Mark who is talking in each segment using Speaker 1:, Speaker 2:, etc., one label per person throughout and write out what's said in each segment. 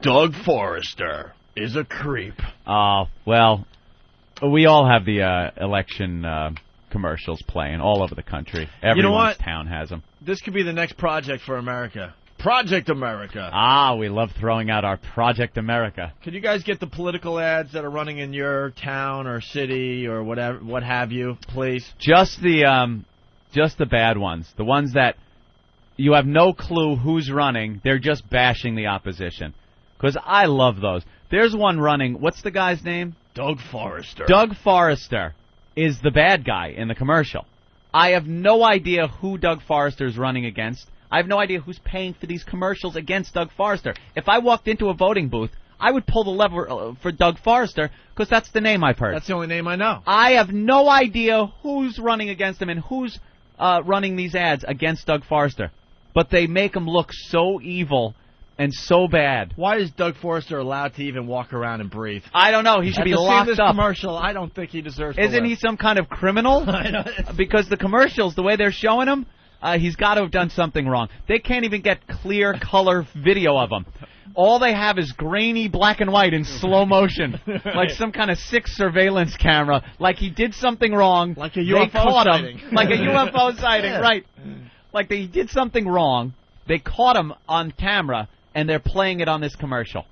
Speaker 1: Doug Forrester is a creep.
Speaker 2: Oh, well, we all have the election commercials playing all over the country. Everyone's town has them.
Speaker 1: This could be the next project for America. Project America.
Speaker 2: Ah, we love throwing out our Project America.
Speaker 1: Could you guys get the political ads that are running in your town or city or whatever, what have you, please?
Speaker 2: Just the bad ones. The ones that you have no clue who's running. They're just bashing the opposition. Because I love those. There's one running. What's the guy's name?
Speaker 1: Doug Forrester.
Speaker 2: Doug Forrester is the bad guy in the commercial. I have no idea who Doug Forrester is running against. I have no idea who's paying for these commercials against Doug Forrester. If I walked into a voting booth, I would pull the lever for Doug Forrester because that's the name I've heard.
Speaker 1: That's the only name I know.
Speaker 2: I have no idea who's running against him and who's running these ads against Doug Forrester. But they make him look so evil and so bad.
Speaker 1: Why is Doug Forrester allowed to even walk around and breathe?
Speaker 2: I don't know. He should be locked
Speaker 1: this
Speaker 2: up.
Speaker 1: Commercial, I don't think he deserves to
Speaker 2: Isn't
Speaker 1: live.
Speaker 2: he some kind of criminal? Because the commercials, the way they're showing him, he's got to have done something wrong. They can't even get clear color video of him. All they have is grainy black and white in slow motion, like some kind of sick surveillance camera, like he did something wrong.
Speaker 1: Like a UFO sighting.
Speaker 2: Like a UFO sighting, right. Like they did something wrong. They caught him on camera, and they're playing it on this commercial.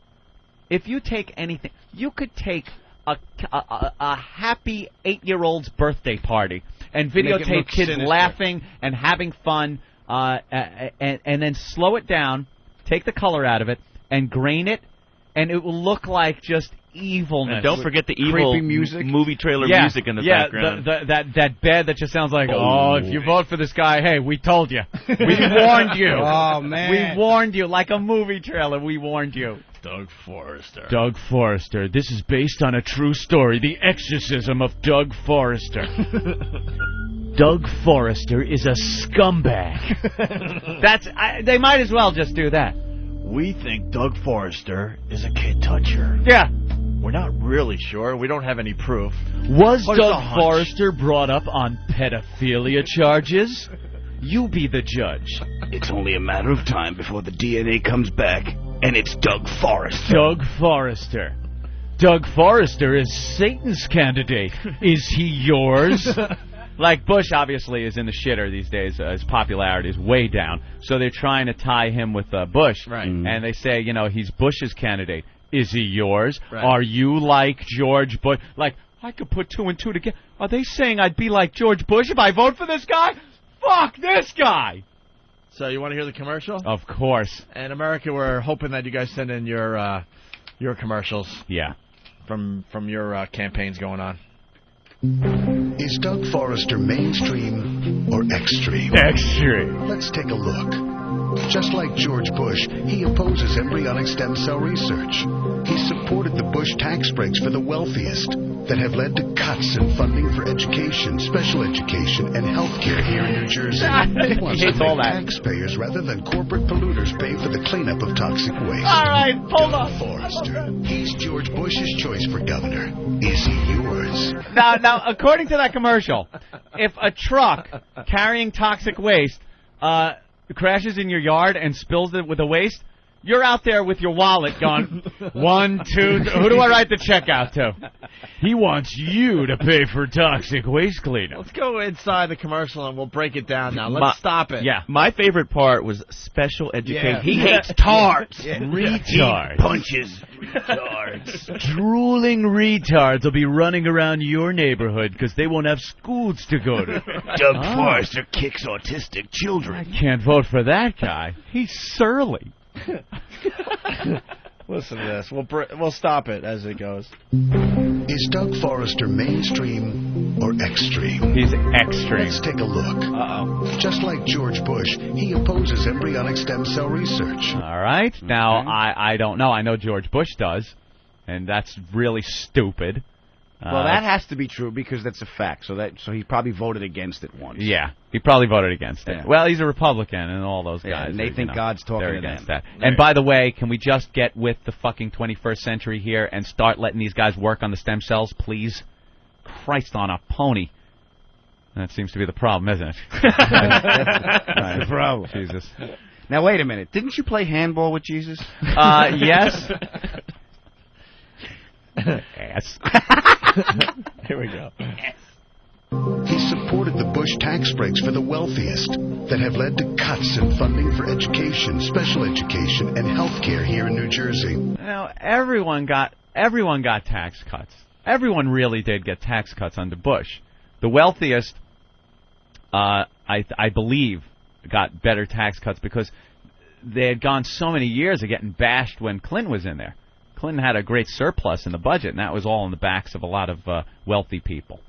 Speaker 2: If you take anything, you could take a happy 8-year-old's birthday party and videotape kids laughing and having fun, and then slow it down, take the color out of it, and grain it, and it will look like just evilness.
Speaker 3: And don't forget the evil music, movie trailer music in the background.
Speaker 2: That bed that just sounds like, if you vote for this guy, hey, we told you. We warned you.
Speaker 4: Oh, man.
Speaker 2: We warned you. Like a movie trailer, we warned you.
Speaker 1: Doug Forrester.
Speaker 2: Doug Forrester. This is based on a true story. The exorcism of Doug Forrester. Doug Forrester is a scumbag. They might as well just do that.
Speaker 1: We think Doug Forrester is a kid toucher.
Speaker 2: Yeah.
Speaker 1: We're not really sure. We don't have any proof.
Speaker 2: Was Doug Forrester brought up on pedophilia charges? You be the judge.
Speaker 5: It's only a matter of time before the DNA comes back, and it's Doug Forrester.
Speaker 2: Doug Forrester. Doug Forrester is Satan's candidate. Is he yours? Like, Bush obviously is in the shitter these days. His popularity is way down. So they're trying to tie him with Bush.
Speaker 1: Right.
Speaker 2: And they say, he's Bush's candidate. Is he yours?
Speaker 1: Right.
Speaker 2: Are you like George Bush? Like, I could put 2 and 2 together. Are they saying I'd be like George Bush if I vote for this guy? Fuck this guy!
Speaker 1: So you want to hear the commercial?
Speaker 2: Of course.
Speaker 1: And America, we're hoping that you guys send in your commercials.
Speaker 2: Yeah.
Speaker 1: From your campaigns going on.
Speaker 6: Is Doug Forrester mainstream or extreme?
Speaker 2: Extreme.
Speaker 6: Let's take a look. Just like George Bush, he opposes embryonic stem cell research. He supported the Bush tax breaks for the wealthiest that have led to cuts in funding for education, special education, and health care here in New Jersey. He wants to make taxpayers rather than corporate polluters pay for the cleanup of toxic waste.
Speaker 2: All right, hold on.
Speaker 6: Forrester. He's George Bush's choice for governor. Is he yours?
Speaker 2: Now, according to that commercial, if a truck carrying toxic waste crashes in your yard and spills it with the waste, you're out there with your wallet going, 1, 2, who do I write the check out to? He wants you to pay for toxic waste cleanup.
Speaker 1: Let's go inside the commercial and we'll break it down now. Let's stop it.
Speaker 2: Yeah.
Speaker 3: My favorite part was special education.
Speaker 1: Yeah.
Speaker 3: He hates tards.
Speaker 2: Retards.
Speaker 3: He punches retards.
Speaker 2: Drooling retards will be running around your neighborhood because they won't have schools to go to.
Speaker 5: Doug Forrester kicks autistic children.
Speaker 2: I can't vote for that guy. He's surly.
Speaker 1: Listen to this. We'll stop it as it goes.
Speaker 6: Is Doug Forrester mainstream or extreme?
Speaker 2: He's extreme.
Speaker 6: Let's take a look.
Speaker 2: Uh-oh.
Speaker 6: Just like George Bush, he opposes embryonic stem cell research.
Speaker 2: All right. Now, I don't know. I know George Bush does, and that's really stupid.
Speaker 4: Well, that has to be true because that's a fact. So he probably voted against it once.
Speaker 2: Yeah, he probably voted against it.
Speaker 4: Yeah.
Speaker 2: Well, he's a Republican, and all those guys.
Speaker 4: And they think God's talking
Speaker 2: they're
Speaker 4: to
Speaker 2: against
Speaker 4: them.
Speaker 2: that. And by the way, can we just get with the fucking 21st century here and start letting these guys work on the stem cells, please? Christ on a pony. That seems to be the problem, isn't it?
Speaker 4: That's the problem.
Speaker 2: Jesus.
Speaker 4: Now, wait a minute. Didn't you play handball with Jesus?
Speaker 2: Yes.
Speaker 4: Ass.
Speaker 1: Here we go.
Speaker 6: He supported the Bush tax breaks for the wealthiest that have led to cuts in funding for education, special education, and health care here in New Jersey.
Speaker 2: Now, everyone got tax cuts. Everyone really did get tax cuts under Bush. The wealthiest, I believe, got better tax cuts because they had gone so many years of getting bashed when Clinton was in there. Clinton had a great surplus in the budget, and that was all on the backs of a lot of wealthy people.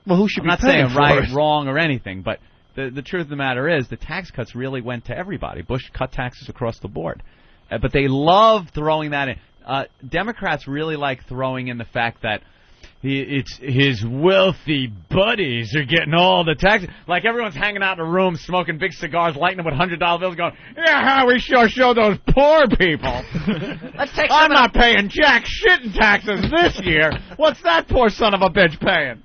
Speaker 4: Well, who should
Speaker 2: I'm not
Speaker 4: be paying
Speaker 2: saying
Speaker 4: for
Speaker 2: right,
Speaker 4: it?
Speaker 2: wrong, or anything, but the truth of the matter is the tax cuts really went to everybody. Bush cut taxes across the board. But they love throwing that in. Democrats really like throwing in the fact that it's his wealthy buddies are getting all the taxes. Like everyone's hanging out in a room smoking big cigars, lighting them with $100 bills going, yeah, we sure show those poor people. I'm not paying jack shit in taxes this year. What's that poor son of a bitch paying?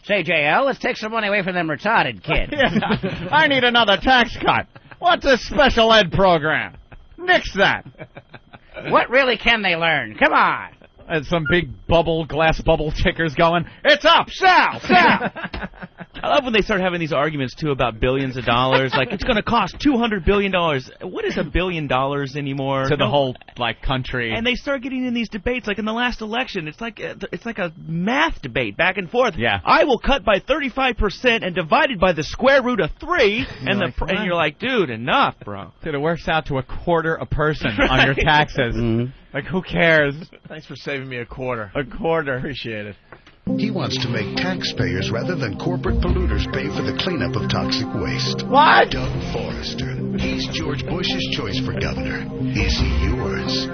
Speaker 7: Say, JL, let's take some money away from them retarded kids.
Speaker 2: Yeah, I need another tax cut. What's a special ed program? Nix that.
Speaker 7: What really can they learn? Come on.
Speaker 2: And some big glass bubble tickers going, it's up, sell, sell.
Speaker 3: I love when they start having these arguments, too, about billions of dollars. Like, it's going to cost $200 billion. What is $1 billion anymore?
Speaker 2: To the whole, country.
Speaker 3: And they start getting in these debates, like in the last election. It's like a math debate back and forth.
Speaker 2: Yeah.
Speaker 3: I will cut by 35% and divide it by the square root of 3. And you're like, dude, enough, bro.
Speaker 2: Dude, it works out to a quarter a person on your taxes.
Speaker 4: Mm-hmm.
Speaker 2: Like, who cares?
Speaker 1: Thanks for saving me a quarter.
Speaker 2: A quarter.
Speaker 1: Appreciate it.
Speaker 6: He wants to make taxpayers rather than corporate polluters pay for the cleanup of toxic waste.
Speaker 2: What?
Speaker 6: Doug Forrester. He's George Bush's choice for governor. Is he yours?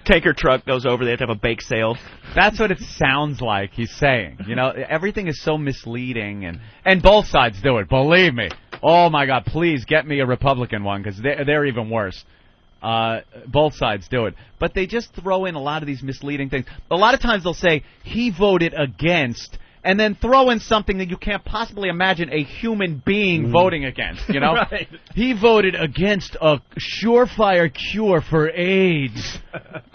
Speaker 3: Tanker truck goes over, they have to have a bake sale.
Speaker 2: That's what it sounds like he's saying. You know, everything is so misleading, and both sides do it, believe me. Oh, my God, please get me a Republican one, because they're even worse. Both sides do it. But they just throw in a lot of these misleading things. A lot of times they'll say, he voted against, and then throw in something that you can't possibly imagine a human being voting against, you know?
Speaker 1: Right.
Speaker 2: He voted against a surefire cure for AIDS.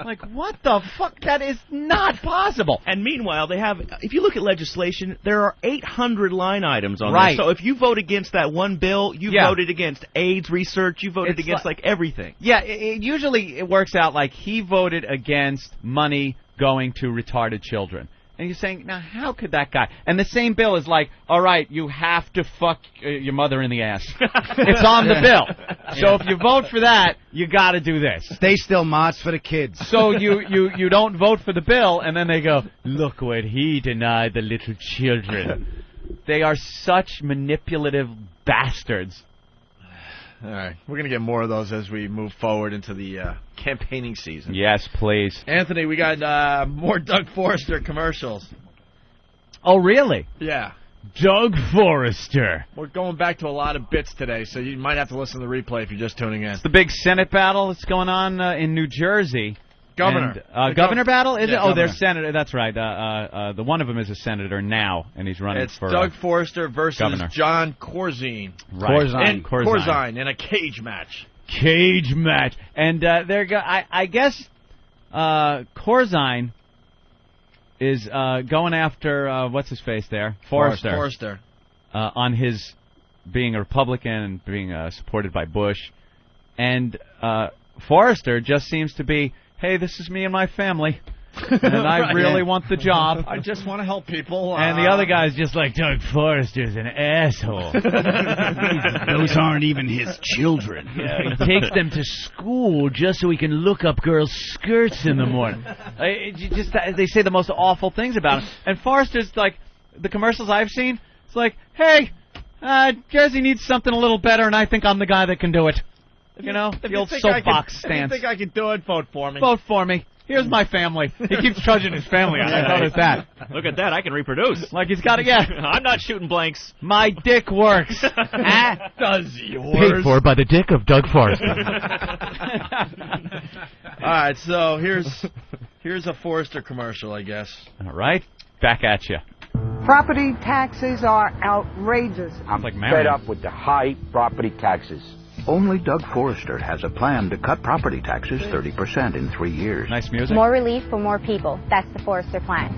Speaker 2: Like, what the fuck? That is not possible.
Speaker 3: And meanwhile, they have, if you look at legislation, there are 800 line items on
Speaker 2: Right.
Speaker 3: there. So if you vote against that one bill, you voted against AIDS research, you voted against, everything.
Speaker 2: Yeah, usually it works out like he voted against money going to retarded children. And you're saying, now, how could that guy? And the same bill is like, all right, you have to fuck your mother in the ass. It's on the bill. So if you vote for that, you got to do this.
Speaker 4: Stay still, Ma. It's for the kids.
Speaker 2: So you don't vote for the bill, and then they go, look what he denied the little children. They are such manipulative bastards.
Speaker 1: All right. We're going to get more of those as we move forward into the campaigning season.
Speaker 2: Yes, please.
Speaker 1: Anthony, we got more Doug Forrester commercials.
Speaker 2: Oh, really?
Speaker 1: Yeah.
Speaker 2: Doug Forrester.
Speaker 1: We're going back to a lot of bits today, so you might have to listen to the replay if you're just tuning in.
Speaker 2: It's the big Senate battle that's going on in New Jersey.
Speaker 1: Governor.
Speaker 2: And, governor battle? Is it?
Speaker 1: Governor.
Speaker 2: Oh, they're senator. That's right. The one of them is a senator now, and he's running
Speaker 1: It's
Speaker 2: for
Speaker 1: Doug Forrester versus
Speaker 2: governor.
Speaker 1: John Corzine.
Speaker 2: Right.
Speaker 1: Corzine in a cage match.
Speaker 2: Cage match. And I guess Corzine is going after what's his face there, Forrester. On his being a Republican and being supported by Bush, and Forrester just seems to be, hey, this is me and my family, and I really want the job.
Speaker 1: I just want to help people.
Speaker 2: And the other guy's just like, Doug Forrester's an asshole.
Speaker 5: Those aren't even his children.
Speaker 2: Yeah, he takes them to school just so he can look up girls' skirts in the morning. They say the most awful things about him. And Forrester's like, the commercials I've seen, it's like, hey, Jersey needs something a little better, and I think I'm the guy that can do it. You know, the old soapbox stance.
Speaker 1: If you think I can do it, vote for me.
Speaker 2: Vote for me. Here's my family. He keeps trudging his family on. I noticed that.
Speaker 3: Look at that. I can reproduce.
Speaker 2: Like he's got it, yeah.
Speaker 3: I'm not shooting blanks.
Speaker 2: My dick works.
Speaker 1: Does yours?
Speaker 2: Paid for by the dick of Doug Forrester.
Speaker 1: All right, so here's a Forrester commercial, I guess.
Speaker 2: All right. Back at you.
Speaker 8: Property taxes are outrageous.
Speaker 5: I'm
Speaker 2: like
Speaker 5: fed up with the high property taxes.
Speaker 8: Only Doug Forrester has a plan to cut property taxes 30% in 3 years.
Speaker 2: Nice music.
Speaker 9: More relief for more people. That's the Forrester plan.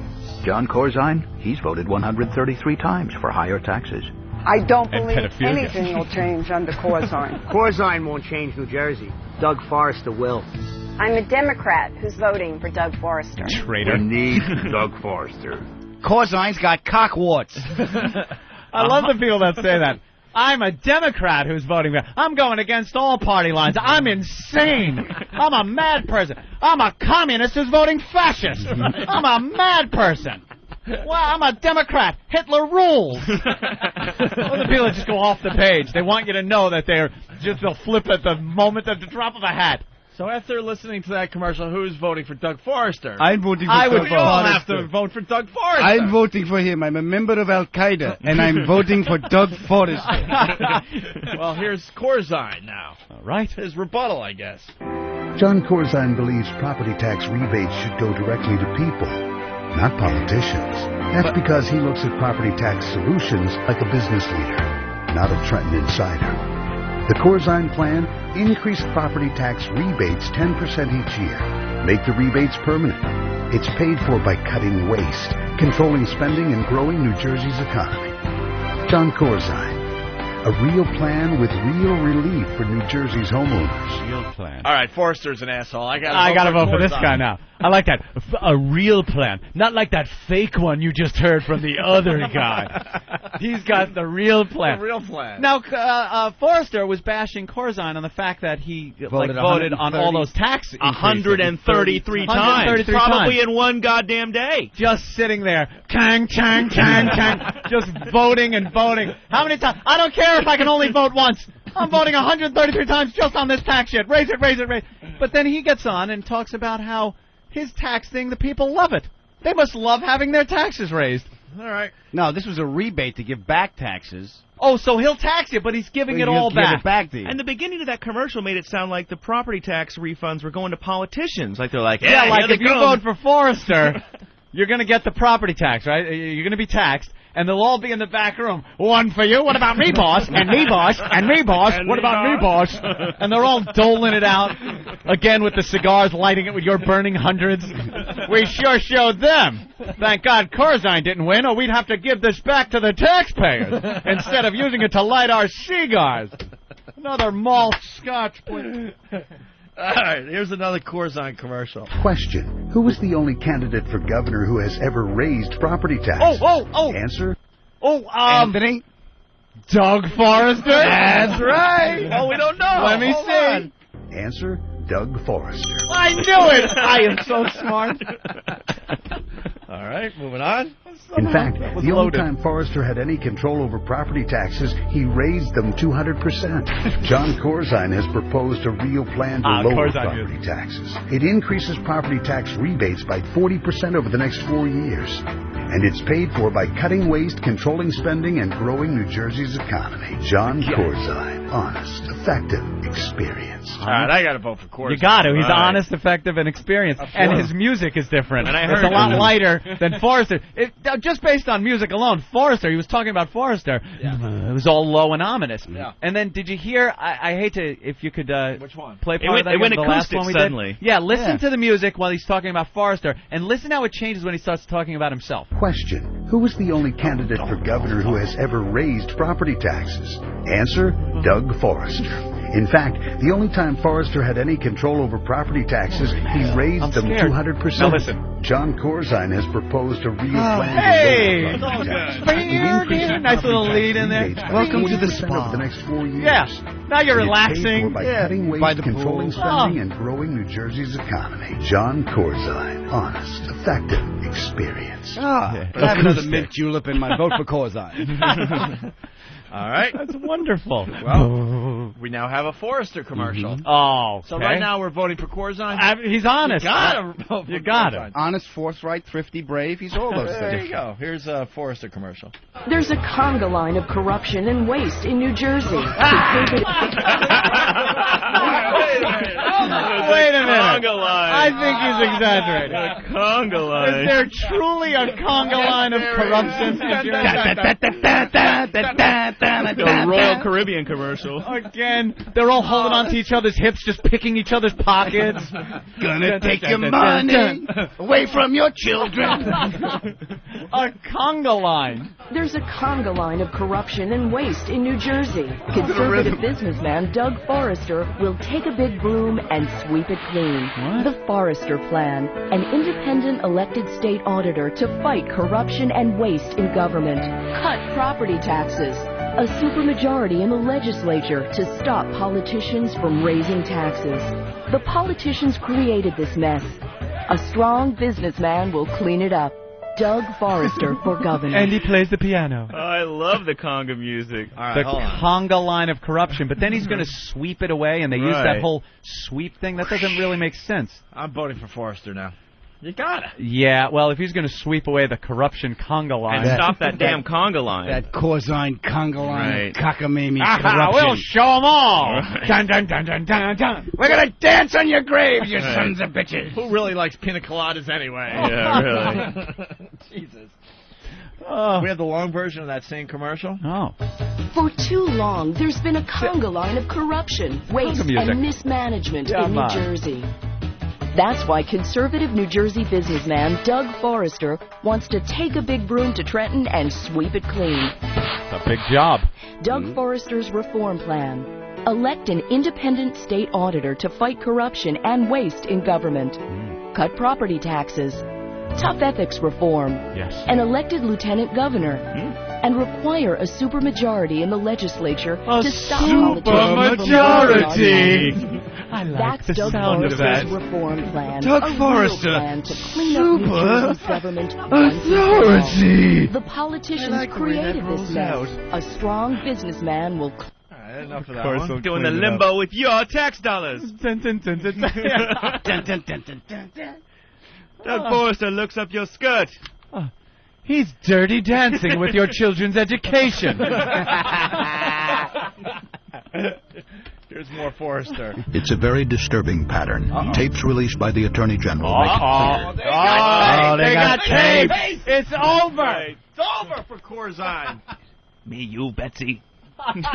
Speaker 8: John Corzine, he's voted 133 times for higher taxes.
Speaker 10: I don't believe anything will change under Corzine.
Speaker 11: Corzine won't change New Jersey. Doug Forrester will.
Speaker 9: I'm a Democrat who's voting for Doug Forrester.
Speaker 2: Traitor.
Speaker 5: We need Doug Forrester.
Speaker 4: Corzine's got cock warts.
Speaker 2: I love the people that say that. I'm a Democrat who's voting for. I'm going against all party lines. I'm insane. I'm a mad person. I'm a communist who's voting fascist. I'm a mad person. Well, I'm a Democrat. Hitler rules. Other people just go off the page. They want you to know that they'll flip at the moment of the drop of a hat.
Speaker 1: So after listening to that commercial, who's voting for Doug Forrester?
Speaker 4: I'm voting for
Speaker 1: Doug
Speaker 4: Forrester.
Speaker 1: We all have to vote for Doug Forrester.
Speaker 4: I'm voting for him. I'm a member of Al-Qaeda, and I'm voting for Doug Forrester.
Speaker 1: Well, here's Corzine now.
Speaker 2: All right.
Speaker 1: His rebuttal, I guess.
Speaker 6: John Corzine believes property tax rebates should go directly to people, not politicians. That's because he looks at property tax solutions like a business leader, not a Trenton insider. The Corzine plan: increase property tax rebates 10% each year. Make the rebates permanent. It's paid for by cutting waste, controlling spending, and growing New Jersey's economy. John Corzine. A real plan with real relief for New Jersey's homeowners.
Speaker 2: Real plan.
Speaker 1: All right, Forrester's an asshole. I
Speaker 2: gotta vote for this guy now. I like that. A real plan. Not like that fake one you just heard from the other guy. He's got the real plan.
Speaker 1: The real plan.
Speaker 2: Now, Forrester was bashing Corzine on the fact that he voted on all those tax increases.
Speaker 3: 133 times. Probably in one goddamn day.
Speaker 2: Just sitting there. Kang, chang, chang, chang. Just voting and voting. How many times? I don't care if I can only vote once. I'm voting 133 times just on this tax shit. Raise it, raise it, raise it. But then he gets on and talks about how his tax thing, the people love it. They must love having their taxes raised.
Speaker 1: All right.
Speaker 4: No, this was a rebate to give back taxes.
Speaker 2: Oh, so he'll tax you, but he's giving it all back.
Speaker 4: Give it back to you.
Speaker 3: And the beginning of that commercial made it sound like the property tax refunds were going to politicians. Like they're like,
Speaker 2: yeah, like if you vote for Forrester, you're going to get the property tax, right? You're going to be taxed. And they'll all be in the back room. One for you. What about me, boss? And me, boss. And me, boss. What about me, boss? And they're all doling it out. Again with the cigars, lighting it with your burning hundreds. We sure showed them. Thank God Corzine didn't win, or we'd have to give this back to the taxpayers instead of using it to light our cigars. Another malt scotch, please.
Speaker 1: All right, here's another Corzine commercial.
Speaker 6: Question: who was the only candidate for governor who has ever raised property tax?
Speaker 2: Oh.
Speaker 6: Answer:
Speaker 4: Anthony?
Speaker 2: Doug Forrester?
Speaker 4: That's right.
Speaker 1: Oh, we don't know.
Speaker 2: Let me see.
Speaker 6: Answer: Doug Forrester.
Speaker 2: I knew it. I am so smart.
Speaker 1: All right, moving on.
Speaker 6: In fact, the only time Forrester had any control over property taxes, he raised them 200%. John Corzine has proposed a real plan to lower property taxes. It increases property tax rebates by 40% over the next 4 years. And it's paid for by cutting waste, controlling spending, and growing New Jersey's economy. John Corzine. Honest, effective, experienced.
Speaker 1: All right, I got to vote for Corzine.
Speaker 2: You got to. He's honest, effective, and experienced. And his music is different.
Speaker 3: And I heard
Speaker 2: it's a lot lighter than Forrester. Just based on music alone, Forrester, he was talking about Forrester. Yeah. It was all low and ominous.
Speaker 1: Yeah.
Speaker 2: And then did you hear, I hate to, if you could
Speaker 1: which one?
Speaker 2: Play part of that.
Speaker 3: It went
Speaker 2: the last
Speaker 3: acoustic
Speaker 2: one we
Speaker 3: suddenly.
Speaker 2: did. Yeah, listen to the music while he's talking about Forrester, and listen how it changes when he starts talking about himself.
Speaker 6: Question: who was the only candidate for governor who has ever raised property taxes? Answer: Doug Forrester. In fact, the only time Forrester had any control over property taxes, he raised them 200%.
Speaker 2: Now listen.
Speaker 6: John Corzine has proposed a real plan
Speaker 2: Hey!
Speaker 6: to lower property taxes.
Speaker 2: Nice little lead in there.
Speaker 6: Welcome to the spa. Over the next 4 years.
Speaker 2: Yeah. Now you're
Speaker 6: And it's paid
Speaker 2: relaxing.
Speaker 6: for by cutting waste,
Speaker 4: By the
Speaker 6: controlling
Speaker 4: pool.
Speaker 6: spending, and growing New Jersey's economy. John Corzine. Honest, effective, experienced.
Speaker 4: I have another mint julep in my vote for Corzine.
Speaker 1: All right.
Speaker 2: That's wonderful.
Speaker 1: Well, we now have a Forrester commercial.
Speaker 2: Oh,
Speaker 1: So right now we're voting for Corzine.
Speaker 2: He's honest.
Speaker 1: You got it.
Speaker 4: Honest, forthright, thrifty, brave. He's all those
Speaker 1: There
Speaker 4: things.
Speaker 1: you go. Here's a Forrester commercial.
Speaker 12: There's a conga line of corruption and waste in New Jersey.
Speaker 2: Wait a minute.
Speaker 3: Conga line.
Speaker 2: I think he's exaggerating.
Speaker 3: A conga line.
Speaker 2: Is there truly a conga line of corruption?
Speaker 3: The Royal Caribbean commercial.
Speaker 2: Again, they're all holding on to each other's hips, just picking each other's pockets.
Speaker 5: Gonna take your money away from your children.
Speaker 2: A conga line.
Speaker 12: There's a conga line of corruption and waste in New Jersey. Conservative businessman Doug Forrester will take a big broom and sweep it clean.
Speaker 2: What?
Speaker 12: The Forrester Plan, an independent elected state auditor to fight corruption and waste in government. Cut property taxes. A supermajority in the legislature to stop politicians from raising taxes. The politicians created this mess. A strong businessman will clean it up. Doug Forrester for governor.
Speaker 2: And he plays the piano.
Speaker 3: Oh, I love the conga music.
Speaker 1: All right,
Speaker 2: The
Speaker 1: hold on.
Speaker 2: conga line of corruption. But then he's going to sweep it away, and they use that whole sweep thing. That doesn't really make sense.
Speaker 1: I'm voting for Forrester now. You gotta.
Speaker 2: Yeah, well, if he's going to sweep away the corruption conga line.
Speaker 3: And stop that damn conga line.
Speaker 4: That Corzine, conga line,
Speaker 3: Right.
Speaker 4: cockamamie
Speaker 2: Aha,
Speaker 4: corruption.
Speaker 2: we'll show them all.
Speaker 3: Right.
Speaker 2: Dun, dun, dun, dun, dun, dun.
Speaker 4: We're gonna dance on your graves, you
Speaker 3: Right.
Speaker 4: sons of bitches.
Speaker 1: Who really likes pina coladas anyway?
Speaker 3: Yeah, really.
Speaker 1: Jesus.
Speaker 2: Oh.
Speaker 1: We have the long version of that same commercial.
Speaker 2: Oh.
Speaker 12: For too long, there's been a conga line of corruption, waste,
Speaker 2: music.
Speaker 12: and mismanagement
Speaker 2: Yeah,
Speaker 12: in New
Speaker 2: man.
Speaker 12: Jersey. That's why conservative New Jersey businessman Doug Forrester wants to take a big broom to Trenton and sweep it clean.
Speaker 2: It's a big job.
Speaker 12: Doug Forrester's reform plan. Elect an independent state auditor to fight corruption and waste in government. Cut property taxes. Tough ethics reform.
Speaker 2: Yes.
Speaker 12: An elected lieutenant governor. And require a supermajority in the legislature to stop politicians.
Speaker 2: Supermajority. I like
Speaker 12: That's
Speaker 2: the
Speaker 12: Doug
Speaker 2: sound of that.
Speaker 12: Forrester's reform plan.
Speaker 4: Doug
Speaker 12: a real
Speaker 4: Forrester.
Speaker 12: plan to clean up New Jersey's government once and for
Speaker 4: Authority.
Speaker 12: all. The politicians
Speaker 1: I like the way
Speaker 12: created
Speaker 1: that
Speaker 12: this
Speaker 1: rolls
Speaker 12: mess.
Speaker 1: out.
Speaker 12: A strong businessman will.
Speaker 1: All right, enough of that
Speaker 2: course,
Speaker 1: one.
Speaker 2: we'll
Speaker 3: Doing
Speaker 2: clean
Speaker 3: the
Speaker 2: it up.
Speaker 3: limbo with your tax dollars.
Speaker 2: Dun, dun, dun, dun, dun.
Speaker 3: Doug Forrester looks up your skirt.
Speaker 2: He's dirty dancing with your children's education.
Speaker 1: Here's more Forrester.
Speaker 8: It's a very disturbing pattern. Tapes released by the Attorney General make it clear.
Speaker 2: They got tape. It's over.
Speaker 1: It's over for Corzine.
Speaker 3: Me, you, Betsy.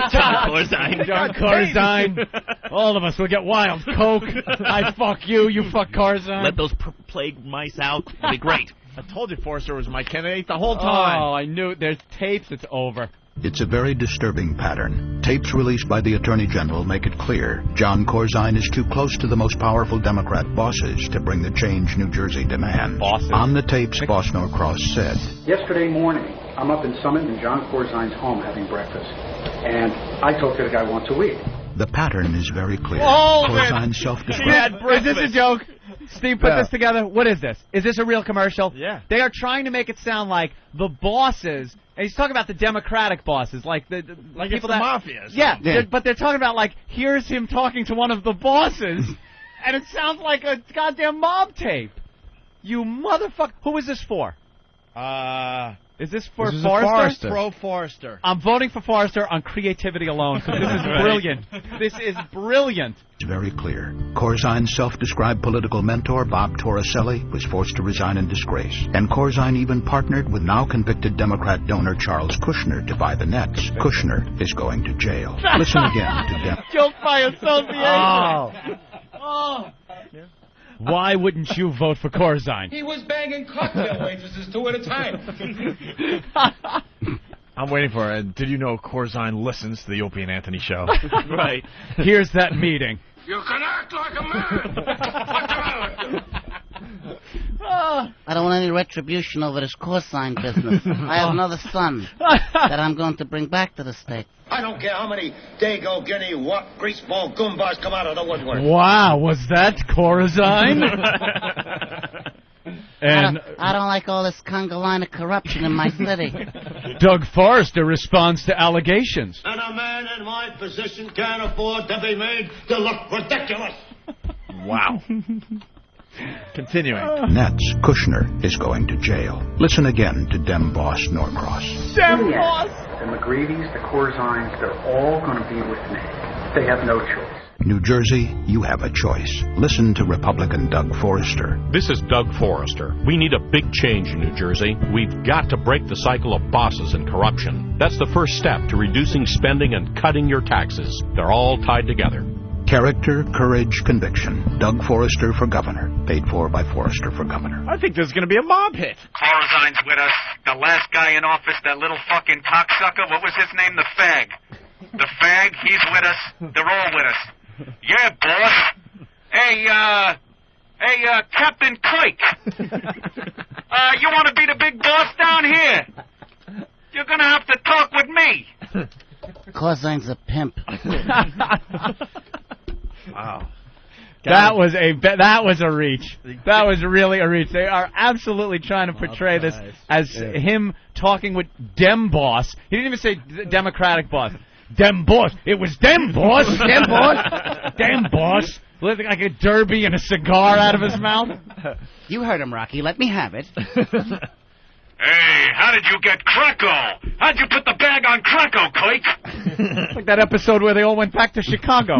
Speaker 3: John Corzine.
Speaker 2: John Corzine. All of us will get wild coke. I fuck you. You fuck Corzine.
Speaker 3: Let those plague mice out. It'll be great.
Speaker 1: I told you Forrester was my candidate the whole time.
Speaker 2: Oh, I knew. There's tapes. It's over.
Speaker 8: It's a very disturbing pattern. Tapes released by the Attorney General make it clear John Corzine is too close to the most powerful Democrat bosses to bring the change New Jersey demands.
Speaker 2: Bosses.
Speaker 8: On the tapes, Boss Norcross said,
Speaker 13: Yesterday morning, I'm up in Summit in John Corzine's home having breakfast, and I talk to the guy once a week.
Speaker 8: the pattern is very clear.
Speaker 2: Oh,
Speaker 8: Corzine's
Speaker 2: Is
Speaker 8: self-described.
Speaker 2: this a joke? Steve put this together. What is this? Is this a real commercial?
Speaker 1: Yeah.
Speaker 2: They are trying to make it sound like the bosses, and he's talking about the Democratic bosses, like the
Speaker 1: Like
Speaker 2: people
Speaker 1: it's the
Speaker 2: that
Speaker 1: Mafia.
Speaker 2: Yeah, but they're talking about like here's him talking to one of the bosses, and it sounds like a goddamn mob tape. You motherfucker! Who is this for? Is this for
Speaker 1: This is
Speaker 2: Forrester?
Speaker 1: Pro Forrester.
Speaker 2: I'm voting for Forrester on creativity alone because this is brilliant. This is brilliant.
Speaker 8: It's very clear. Corzine's self-described political mentor, Bob Torricelli, was forced to resign in disgrace. And Corzine even partnered with now convicted Democrat donor Charles Kushner to buy the Nets. Kushner is going to jail. Listen again to
Speaker 2: Guilt by association. Oh. Why wouldn't you vote for Corzine?
Speaker 14: He was banging cocktail waitresses 2 at a time.
Speaker 1: I'm waiting for it. Did you know Corzine listens to the Opie and Anthony show?
Speaker 3: Right.
Speaker 2: Here's that meeting.
Speaker 14: You can act like a man. What's the matter?
Speaker 15: I don't want any retribution over this Corzine business. I have another son that I'm going to bring back to the state.
Speaker 14: I don't care how many Dago, Guinea, what greaseball goombas come out of the woodwork.
Speaker 2: Wow, was that Corzine? And
Speaker 15: I don't like all this conga line of corruption in my city.
Speaker 2: Doug Forrester responds to allegations.
Speaker 14: And a man in my position can't afford to be made to look ridiculous.
Speaker 1: Wow. Continuing.
Speaker 8: Nets. Kushner is going to jail. Listen again to Dem Boss Norcross.
Speaker 2: Dem Boss!
Speaker 13: The McGreevy's, the Corzines, they're all going to be with me. They have no choice.
Speaker 8: New Jersey, you have a choice. Listen to Republican Doug Forrester.
Speaker 16: This is Doug Forrester. We need a big change in New Jersey. We've got to break the cycle of bosses and corruption. That's the first step to reducing spending and cutting your taxes. They're all tied together.
Speaker 8: Character, courage, conviction. Doug Forrester for governor. Paid for by Forrester for governor.
Speaker 1: I think there's going to be a mob hit.
Speaker 17: Corzine's with us. The last guy in office, that little fucking cocksucker, what was his name? The fag. The fag, he's with us. They're all with us. Yeah, boss. Hey, Captain Quake. You want to be the big boss down here? You're going to have to talk with me.
Speaker 15: Corzine's a pimp.
Speaker 1: Wow.
Speaker 2: That was a reach. That was really a reach. They are absolutely trying to portray this as him talking with Dem boss. He didn't even say Democratic boss. Dem boss. It was Dem boss. Dem boss. Dem boss. Looking like a derby and a cigar out of his mouth.
Speaker 15: You heard him, Rocky. Let me have it.
Speaker 17: Hey, how did you get Krakow? How'd you put the bag on Krakow, Quake?
Speaker 2: It's like that episode where they all went back to Chicago.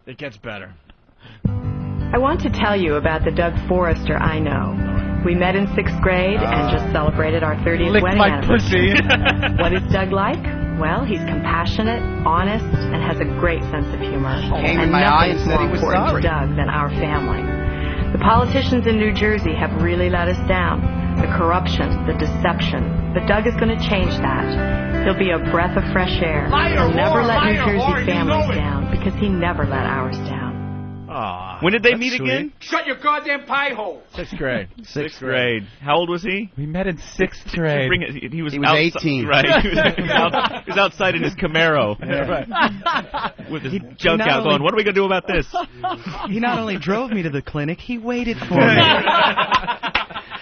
Speaker 1: It gets better.
Speaker 18: I want to tell you about the Doug Forrester I know. We met in 6th grade and just celebrated our 30th wedding anniversary. What is Doug like? Well, he's compassionate, honest, and has a great sense of humor. And nothing's more important to Doug than our family. The politicians in New Jersey have really let us down. The corruption, the deception. But Doug is going to change that. He'll be a breath of fresh air. He'll never let New Jersey families down because he never let ours down.
Speaker 3: When did they meet again?
Speaker 17: Shut your goddamn pie hole.
Speaker 1: 6th grade.
Speaker 3: 6th grade. How old was he?
Speaker 2: We met in 6th grade.
Speaker 3: He was
Speaker 15: 18.
Speaker 3: Right. He was outside in his Camaro.
Speaker 1: Yeah, right.
Speaker 3: With his junk out going, what are we going to do about this?
Speaker 19: He not only drove me to the clinic, he waited for me.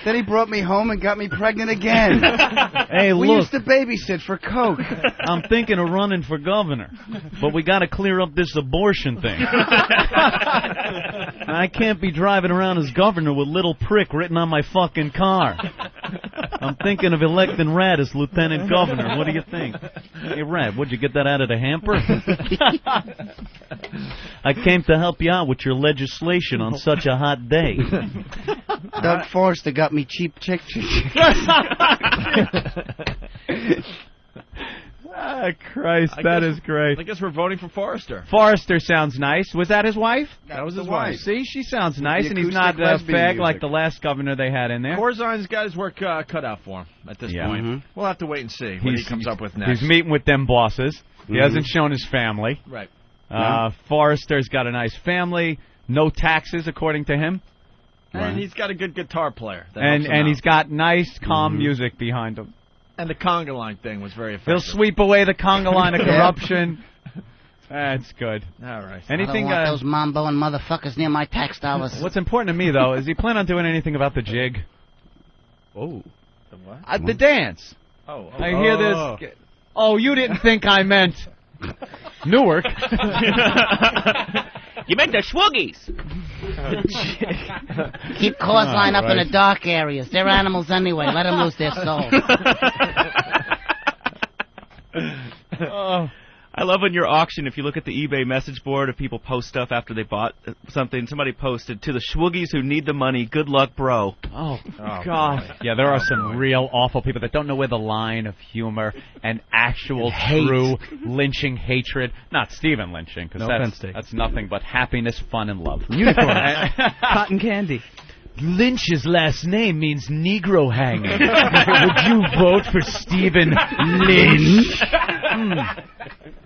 Speaker 19: Then he brought me home and got me pregnant again.
Speaker 2: Hey,
Speaker 19: we
Speaker 2: look.
Speaker 19: used to babysit for Coke.
Speaker 2: I'm thinking of running for governor, but we got to clear up this abortion thing. I can't be driving around as governor with little prick written on my fucking car. I'm thinking of electing Rad as lieutenant governor. What do you think? Hey, Rad, what'd you get that out of the hamper? I came to help you out with your legislation on such a hot day.
Speaker 19: Doug Forrester got me cheap chick.
Speaker 2: Ah, Christ, that is great.
Speaker 1: I guess we're voting for Forrester.
Speaker 2: Forrester sounds nice. Was that his wife?
Speaker 1: That was his wife.
Speaker 2: See, she sounds nice,
Speaker 19: The
Speaker 2: and he's not
Speaker 19: acoustic
Speaker 2: a fag like the last governor they had in there.
Speaker 1: Corzine's got his work cut out for him at this point. We'll have to wait and see what he comes up with next.
Speaker 2: He's meeting with them bosses. He hasn't shown his family.
Speaker 1: Right.
Speaker 2: Forrester's got a nice family. No taxes, according to him.
Speaker 1: And he's got a good guitar player.
Speaker 2: And he's got nice, calm music behind him.
Speaker 1: And the conga line thing was very effective.
Speaker 2: He'll sweep away the conga line of corruption. That's good.
Speaker 1: All right.
Speaker 15: I
Speaker 2: Anything?
Speaker 15: don't want those mambo-ing motherfuckers near my tax dollars.
Speaker 2: What's important to me, though, is he plan on doing anything about the jig?
Speaker 1: Oh. The what?
Speaker 2: The dance. I hear this. Oh, you didn't think I meant Newark.
Speaker 3: You meant the Schwoogies.
Speaker 15: Keep Corzine up in the dark areas. They're animals anyway. Let them lose their souls.
Speaker 3: I love on your auction, if you look at the eBay message board, if people post stuff after they bought something, somebody posted, to the Schwoogies who need the money, good luck, bro.
Speaker 2: Oh God. Yeah, there are some real awful people that don't know where the line of humor and actual true lynching hatred, not Stephen lynching, because that's nothing but happiness, fun, and love.
Speaker 19: Unicorn. Cotton candy.
Speaker 2: Lynch's last name means Negro hanging. Would you vote for Stephen Lynch?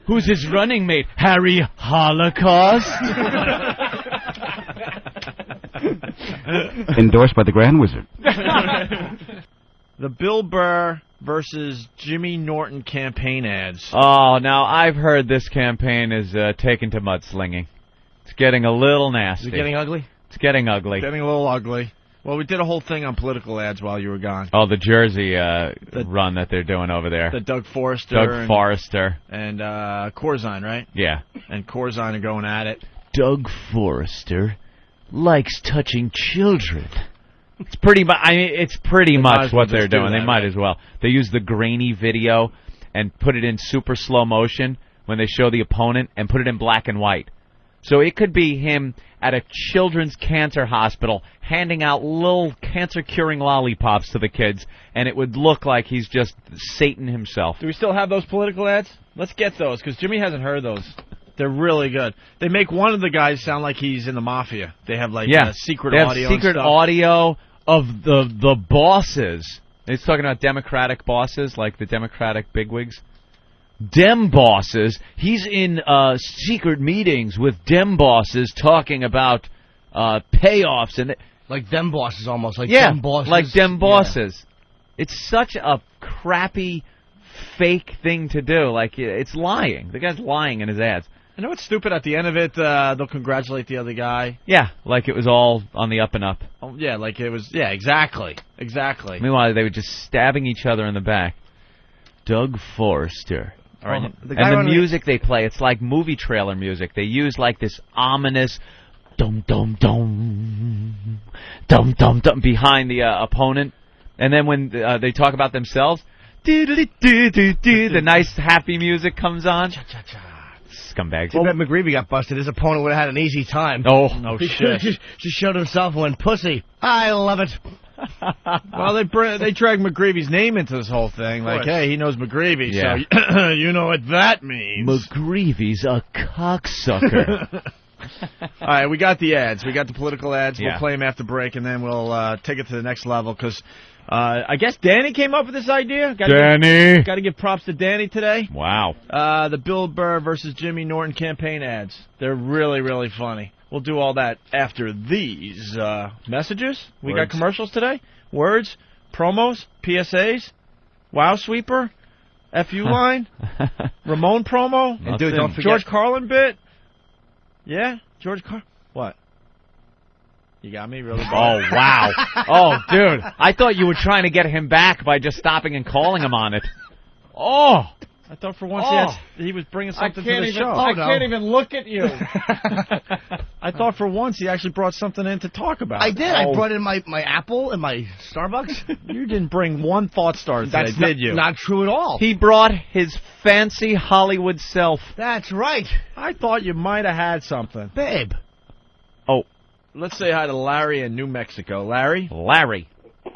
Speaker 2: Who's his running mate? Harry Holocaust?
Speaker 4: Endorsed by the Grand Wizard.
Speaker 1: The Bill Burr versus Jimmy Norton campaign ads.
Speaker 2: Oh, now I've heard this campaign is taken to mudslinging. It's getting a little nasty.
Speaker 1: Is it getting ugly?
Speaker 2: It's getting ugly.
Speaker 1: Getting a little ugly. Well, we did a whole thing on political ads while you were gone.
Speaker 2: Oh, the Jersey run that they're doing over there.
Speaker 1: The Doug Forrester. And Corzine, right?
Speaker 2: Yeah.
Speaker 1: And Corzine are going at it.
Speaker 2: Doug Forrester likes touching children. It's pretty much what they're doing. They might as well. They use the grainy video and put it in super slow motion when they show the opponent and put it in black and white. So it could be him at a children's cancer hospital handing out little cancer-curing lollipops to the kids, and it would look like he's just Satan himself.
Speaker 1: Do we still have those political ads? Let's get those, because Jimmy hasn't heard those. They're really good. They make one of the guys sound like he's in the Mafia. They have, like, secret
Speaker 2: they have
Speaker 1: audio
Speaker 2: secret
Speaker 1: and stuff.
Speaker 2: audio of the bosses. He's talking about Democratic bosses, like the Democratic bigwigs. Dem bosses. He's in secret meetings with Dem bosses talking about payoffs and
Speaker 4: like Dem bosses, almost like
Speaker 2: Dem
Speaker 4: bosses.
Speaker 2: like Dem bosses. It's such a crappy, fake thing to do. Like it's lying. The guy's lying in his ads.
Speaker 1: I know it's stupid. At the end of it, they'll congratulate the other guy.
Speaker 2: Yeah, like it was all on the up and up.
Speaker 1: Oh, yeah, like it was. Yeah, exactly.
Speaker 2: Meanwhile, they were just stabbing each other in the back. Doug Forrester.
Speaker 1: All right.
Speaker 2: And the music they play, it's like movie trailer music. They use like this ominous dum dum dum dum dum dum behind the opponent, and then when they talk about themselves, the nice happy music comes on. Scumbags.
Speaker 4: Too bad McGreevy got busted. His opponent would have had an easy time.
Speaker 2: Oh, no shit.
Speaker 4: Just showed himself and went, pussy. I love it.
Speaker 1: Well, they drag McGreevy's name into this whole thing. Like, hey, he knows McGreevy, so you know what that means.
Speaker 2: McGreevy's a cocksucker.
Speaker 1: All right, we got the ads. We got the political ads.
Speaker 2: Yeah.
Speaker 1: We'll play them after break, and then we'll take it to the next level, because I guess Danny came up with this idea. Got to give props to Danny today.
Speaker 2: Wow.
Speaker 1: The Bill Burr versus Jimmy Norton campaign ads. They're really, really funny. We'll do all that after these messages. We got commercials today. Words, promos, PSAs, Wow Sweeper, FU line, Ramon promo,
Speaker 4: and dude, don't forget
Speaker 1: George Carlin bit. Yeah, George What? You got me really bad.
Speaker 2: Oh, wow. Oh, dude. I thought you were trying to get him back by just stopping and calling him on it. Oh.
Speaker 1: I thought for once he was bringing something to the show.
Speaker 4: I
Speaker 1: can't even look at you. I thought for once he actually brought something in to talk about.
Speaker 4: I did. I brought in my Apple and my Starbucks.
Speaker 1: You didn't bring one thought starter today, did you?
Speaker 4: Not true at all.
Speaker 2: He brought his fancy Hollywood self.
Speaker 4: That's right.
Speaker 1: I thought you might have had something.
Speaker 4: Babe.
Speaker 1: Oh. Let's say hi to Larry in New Mexico. Larry?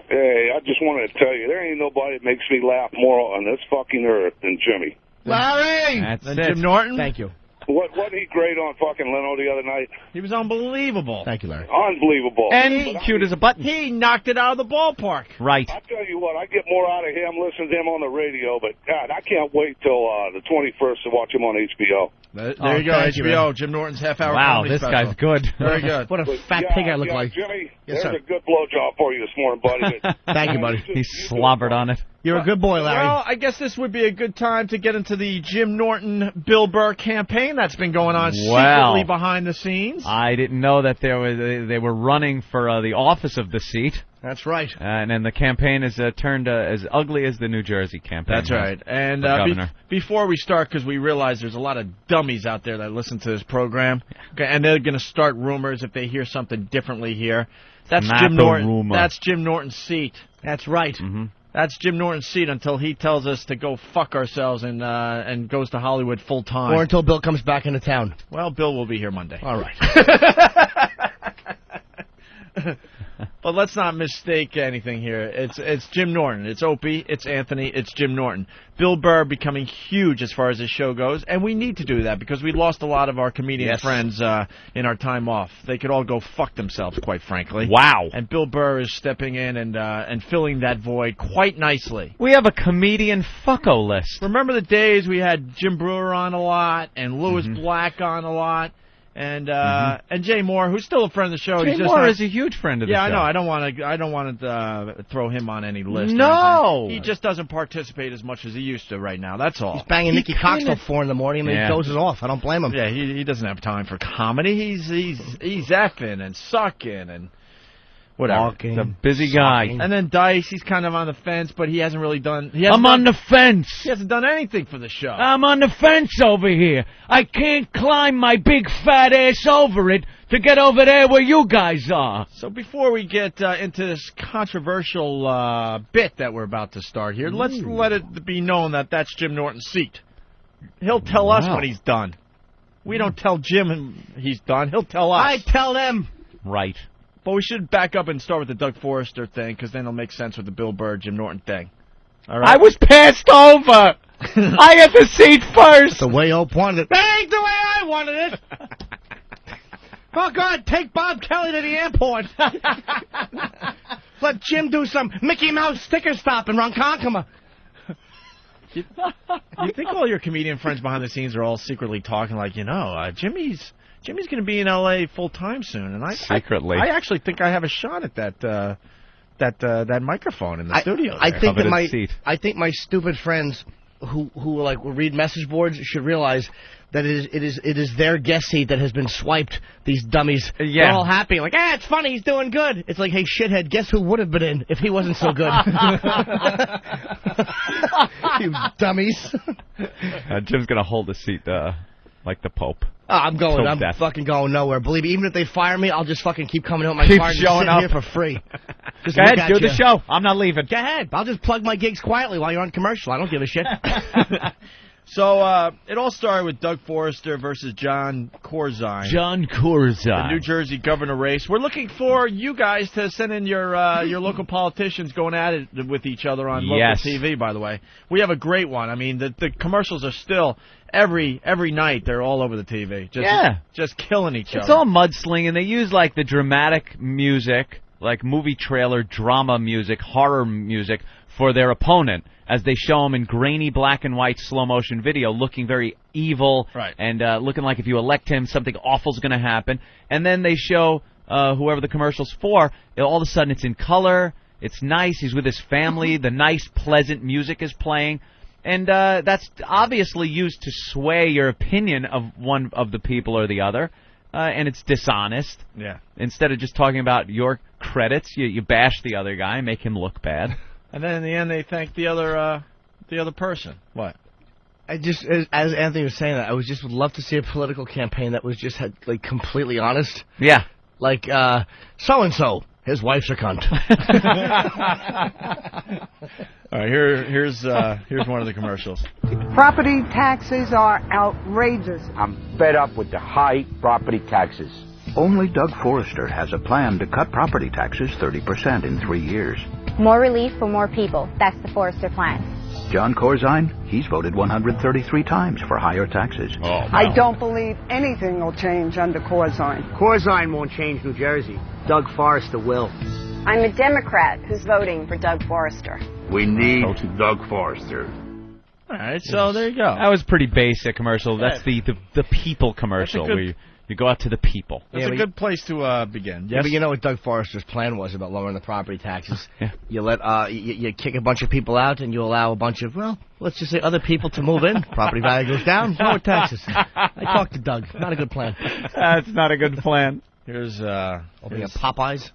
Speaker 20: Hey, I just wanted to tell you, there ain't nobody that makes me laugh more on this fucking earth than Jimmy.
Speaker 4: Larry!
Speaker 2: That's it.
Speaker 1: Jim Norton?
Speaker 4: Thank you.
Speaker 20: Wasn't he great on fucking Leno the other night?
Speaker 1: He was unbelievable.
Speaker 4: Thank you, Larry.
Speaker 20: Unbelievable.
Speaker 2: And cute as a button.
Speaker 1: He knocked it out of the ballpark.
Speaker 2: Right.
Speaker 20: I tell you what, I get more out of him listening to him on the radio, but God, I can't wait till the 21st to watch him on HBO.
Speaker 1: There you go, HBO. Jim Norton's half-hour comedy
Speaker 2: this
Speaker 1: special.
Speaker 2: guy's good.
Speaker 1: Very good.
Speaker 4: What a fat pig I look like.
Speaker 20: Jimmy,
Speaker 4: Yes,
Speaker 20: there's
Speaker 4: sir.
Speaker 20: a good blowjob for you this morning, buddy.
Speaker 4: Thank you, buddy.
Speaker 2: He slobbered on it.
Speaker 4: You're a good boy, Larry.
Speaker 1: Well, I guess this would be a good time to get into the Jim Norton-Bill Burr campaign that's been going on secretly behind the scenes.
Speaker 2: I didn't know that they were running for the office of the seat.
Speaker 4: That's right.
Speaker 2: And then the campaign has turned as ugly as the New Jersey campaign.
Speaker 1: That's right. And before we start, because we realize there's a lot of dummies out there that listen to this program, okay, and they're going to start rumors if they hear something differently here. That's Jim Norton.
Speaker 2: Rumor.
Speaker 1: That's Jim Norton's seat.
Speaker 4: That's right.
Speaker 2: Mm-hmm.
Speaker 1: That's Jim Norton's seat until he tells us to go fuck ourselves and goes to Hollywood full time.
Speaker 4: Or until Bill comes back into town.
Speaker 1: Well, Bill will be here Monday.
Speaker 4: All right.
Speaker 1: But let's not mistake anything here. It's Jim Norton. It's Opie. It's Anthony. It's Jim Norton. Bill Burr becoming huge as far as his show goes, and we need to do that because we lost a lot of our comedian friends in our time off. They could all go fuck themselves, quite frankly.
Speaker 2: Wow.
Speaker 1: And Bill Burr is stepping in and filling that void quite nicely.
Speaker 2: We have a comedian fucko list.
Speaker 1: Remember the days we had Jim Brewer on a lot and Louis Black on a lot? And Jay Moore, who's still a friend of the show.
Speaker 2: Jay Moore is a huge friend of the show.
Speaker 1: Yeah, I know. I don't want to throw him on any list.
Speaker 2: No,
Speaker 1: he just doesn't participate as much as he used to right now. That's all.
Speaker 4: He's banging Nikki Cox till 4 in the morning, and then he dozes off. I don't blame him.
Speaker 1: Yeah, he doesn't have time for comedy. He's effing and sucking and whatever.
Speaker 2: He's a busy guy.
Speaker 1: And then Dice, he's kind of on the fence, but he hasn't really done...
Speaker 2: on the fence.
Speaker 1: He hasn't done anything for the show.
Speaker 2: I'm on the fence over here. I can't climb my big fat ass over it to get over there where you guys are.
Speaker 1: So before we get into this controversial bit that we're about to start here, let's let it be known that that's Jim Norton's seat. He'll tell us when he's done. We don't tell Jim he's done. He'll tell us.
Speaker 19: I tell them.
Speaker 2: Right.
Speaker 1: But we should back up and start with the Doug Forrester thing, because then it'll make sense with the Bill Burr, Jim Norton thing. All right?
Speaker 2: I was passed over. I had the seat first.
Speaker 4: The way Ope wanted it.
Speaker 19: That ain't the way I wanted it. Oh, God, take Bob Kelly to the airport. Let Jim do some Mickey Mouse sticker stop in Ronkonkoma.
Speaker 1: You think all your comedian friends behind the scenes are all secretly talking like, Jimmy's going to be in L.A. full time soon, and I actually think I have a shot at that microphone in the studio.
Speaker 19: I think my stupid friends who like will read message boards should realize that it is their guest seat that has been swiped. These dummies, they're all happy, like, it's funny, he's doing good. It's like, hey, shithead, guess who would have been in if he wasn't so good? You dummies.
Speaker 2: Jim's gonna hold the seat like the Pope.
Speaker 19: Oh, I'm fucking going nowhere. Believe me, even if they fire me, I'll just fucking keep coming out my car and just sit here for free. Just
Speaker 2: Go ahead, do the show. I'm not leaving.
Speaker 19: Go ahead. I'll just plug my gigs quietly while you're on commercial. I don't give a shit.
Speaker 1: So it all started with Doug Forrester versus John Corzine. The New Jersey governor race. We're looking for you guys to send in your local politicians going at it with each other on local TV, by the way. We have a great one. I mean, the commercials are still, every night, they're all over the TV. Just killing each other.
Speaker 2: It's all mudslinging. They use, like, the dramatic music, like movie trailer drama music, horror music, for their opponent, as they show him in grainy black and white slow motion video, looking very evil and looking like if you elect him, something awful's going to happen. And then they show whoever the commercial's for. All of a sudden, it's in color. It's nice. He's with his family. The nice, pleasant music is playing. And that's obviously used to sway your opinion of one of the people or the other. And it's dishonest.
Speaker 1: Yeah.
Speaker 2: Instead of just talking about your credits, you bash the other guy, make him look bad.
Speaker 1: And then in the end, they thank the other person. What?
Speaker 19: I just, as Anthony was saying that, I would love to see a political campaign that was just like completely honest.
Speaker 2: Yeah.
Speaker 19: Like, so-and-so, his wife's a cunt.
Speaker 1: All right, here's one of the commercials.
Speaker 10: Property taxes are outrageous.
Speaker 5: I'm fed up with the high property taxes.
Speaker 8: Only Doug Forrester has a plan to cut property taxes 30% in 3 years.
Speaker 9: More relief for more people. That's the Forrester plan.
Speaker 8: John Corzine, he's voted 133 times for higher taxes.
Speaker 10: Oh, wow. I don't believe anything will change under Corzine.
Speaker 11: Corzine won't change New Jersey. Doug Forrester will.
Speaker 9: I'm a Democrat who's voting for Doug Forrester.
Speaker 5: We need Doug Forrester.
Speaker 1: All right, so there you go.
Speaker 2: That was pretty basic commercial. That's the people commercial where you go out to the people.
Speaker 1: That's a good place to begin.
Speaker 19: Yeah, but you know what Doug Forrester's plan was about lowering the property taxes? You let you kick a bunch of people out, and you allow a bunch of, well, let's just say other people to move in. Property value goes down, lower taxes. I talked to Doug. Not a good plan.
Speaker 2: That's not a good plan.
Speaker 19: Opening up Popeyes.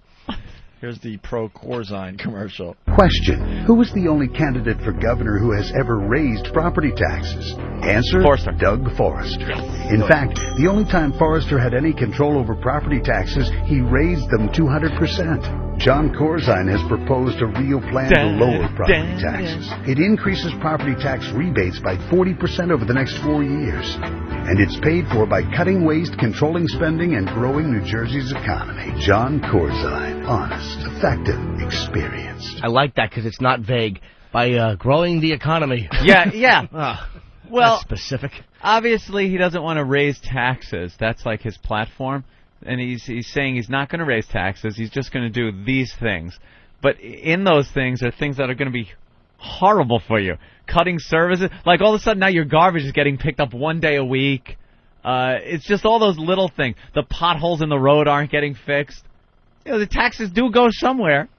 Speaker 1: Here's the pro-Corzine commercial.
Speaker 6: Question: who was the only candidate for governor who has ever raised property taxes? Answer:
Speaker 2: Forrester.
Speaker 6: Doug Forrester. In fact, the only time Forrester had any control over property taxes, he raised them 200%. John Corzine has proposed a real plan to lower property taxes. It increases property tax rebates by 40% over the next 4 years. And it's paid for by cutting waste, controlling spending, and growing New Jersey's economy. John Corzine. Honest, effective, experienced.
Speaker 19: I like that because it's not vague. By growing the economy.
Speaker 2: Yeah. Well,
Speaker 19: that's specific.
Speaker 2: Obviously, he doesn't want to raise taxes. That's like his platform. And he's saying he's not going to raise taxes. He's just going to do these things. But in those things are things that are going to be horrible for you. Cutting services. Like all of a sudden now your garbage is getting picked up 1 day a week. It's just all those little things. The potholes in the road aren't getting fixed. You know, the taxes do go somewhere.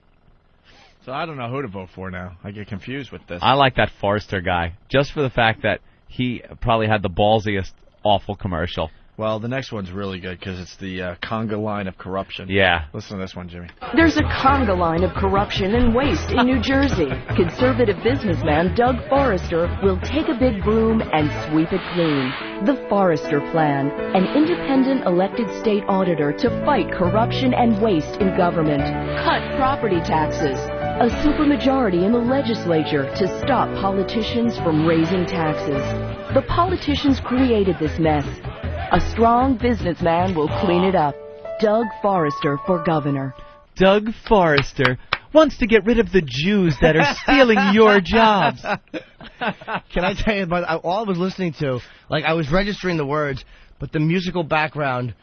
Speaker 1: So I don't know who to vote for now. I get confused with this.
Speaker 2: I like that Forrester guy, just for the fact that he probably had the ballsiest awful commercial.
Speaker 1: Well, the next one's really good because it's the conga line of corruption.
Speaker 2: Yeah.
Speaker 1: Listen to this one, Jimmy.
Speaker 12: There's a conga line of corruption and waste in New Jersey. Conservative businessman Doug Forrester will take a big broom and sweep it clean. The Forrester Plan, an independent elected state auditor to fight corruption and waste in government. Cut property taxes. A supermajority in the legislature to stop politicians from raising taxes. The politicians created this mess. A strong businessman will clean it up. Doug Forrester for governor.
Speaker 2: Doug Forrester wants to get rid of the Jews that are stealing your jobs.
Speaker 19: Can I tell you about all I was listening to? Like, I was registering the words, but the musical background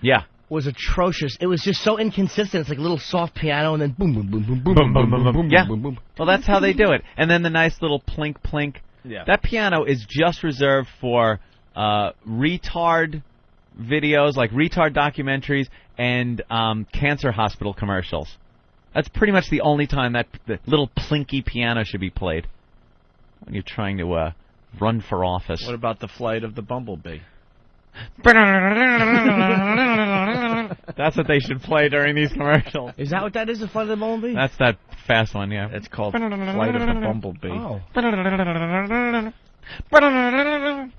Speaker 19: was atrocious. It was just so inconsistent. It's like a little soft piano and then boom, boom, boom, boom, boom, boom, boom, boom, boom,
Speaker 2: yeah.
Speaker 19: boom, boom.
Speaker 2: Well, that's how they do it. And then the nice little plink, plink.
Speaker 1: Yeah.
Speaker 2: That piano is just reserved for retard videos, like retard documentaries and cancer hospital commercials. That's pretty much the only time that the little plinky piano should be played when you're trying to run for office.
Speaker 1: What about the flight of the bumblebee?
Speaker 2: That's what they should play during these commercials.
Speaker 19: Is that what that is, the flight of the bumblebee?
Speaker 2: That's that fast one, yeah.
Speaker 1: It's called Flight of the Bumblebee.
Speaker 19: Oh.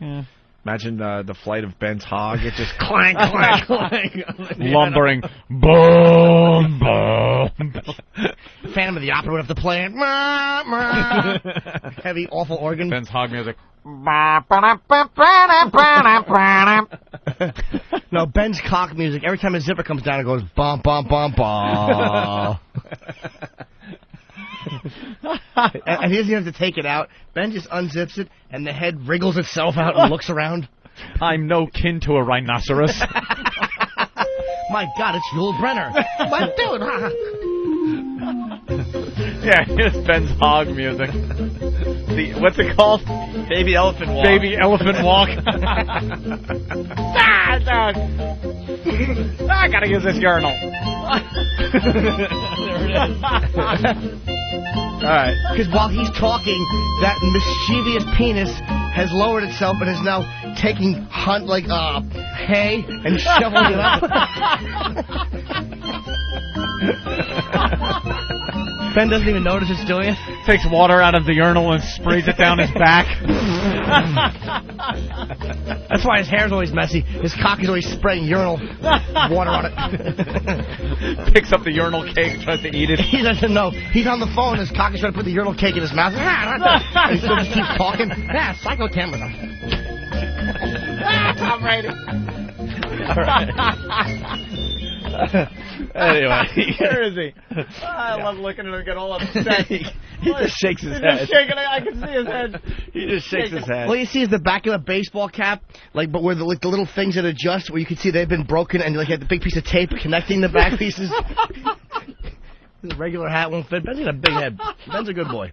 Speaker 2: Yeah.
Speaker 1: Imagine the flight of Ben's hog. It just clank, clank, clank.
Speaker 2: Lumbering. Boom, boom.
Speaker 19: Phantom of the Opera would have to play it. Heavy, awful organ.
Speaker 2: Ben's hog music.
Speaker 19: No, Ben's cock music. Every time his zipper comes down, it goes bum, bum, bum, bum. And he doesn't even have to take it out. Ben just unzips it, and the head wriggles itself out and looks around.
Speaker 2: I'm no kin to a rhinoceros.
Speaker 19: My God, it's Yul Brenner. What, dude?
Speaker 2: Yeah, here's Ben's hog music. What's it called?
Speaker 1: Baby Elephant Walk.
Speaker 2: Baby Elephant Walk. Dog. I gotta use this urinal.
Speaker 1: There it is. All right.
Speaker 19: Because while he's talking, that mischievous penis has lowered itself and is now taking hay and shoveling it up. Ben doesn't even notice it's doing it.
Speaker 2: Takes water out of the urinal and sprays it down his back.
Speaker 19: That's why his hair's always messy. His cock is always spraying urinal water on it.
Speaker 2: Picks up the urinal cake and tries to eat it.
Speaker 19: He doesn't know. He's on the phone. His cock is trying to put the urinal cake in his mouth. And he still just keeps talking. Psychoterrorism.
Speaker 2: I'm ready.
Speaker 1: All right. Anyway,
Speaker 2: where is he? I love looking at him get all upset.
Speaker 1: He just shakes his head.
Speaker 2: He's shaking it. I can see his head.
Speaker 1: He just shakes his head.
Speaker 19: All you see is the back of a baseball cap, but where the little things that adjust, where you can see they've been broken, and you had the big piece of tape connecting the back pieces. The regular hat won't fit. Ben's got a big head. Ben's a good boy.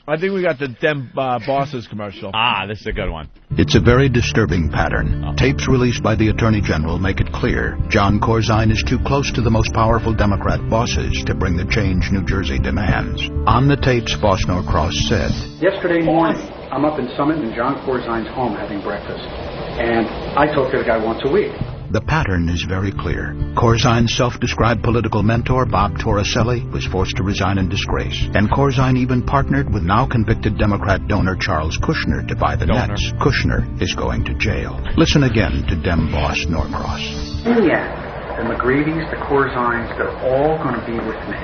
Speaker 1: I think we got the Dem Bosses commercial.
Speaker 2: Ah, this is a good one.
Speaker 8: It's a very disturbing pattern. Tapes released by the Attorney General make it clear John Corzine is too close to the most powerful Democrat bosses to bring the change New Jersey demands. On the tapes, Boss Norcross said,
Speaker 13: Yesterday morning, I'm up in Summit in John Corzine's home having breakfast. And I talk to the guy once a week.
Speaker 8: The pattern is very clear. Corzine's self-described political mentor, Bob Torricelli, was forced to resign in disgrace. And Corzine even partnered with now convicted Democrat donor Charles Kushner to buy the Nets. Kushner is going to jail. Listen again to Dem boss Norcross.
Speaker 13: In the end, the McGreevy's, the Corzines, they're all going to be with me.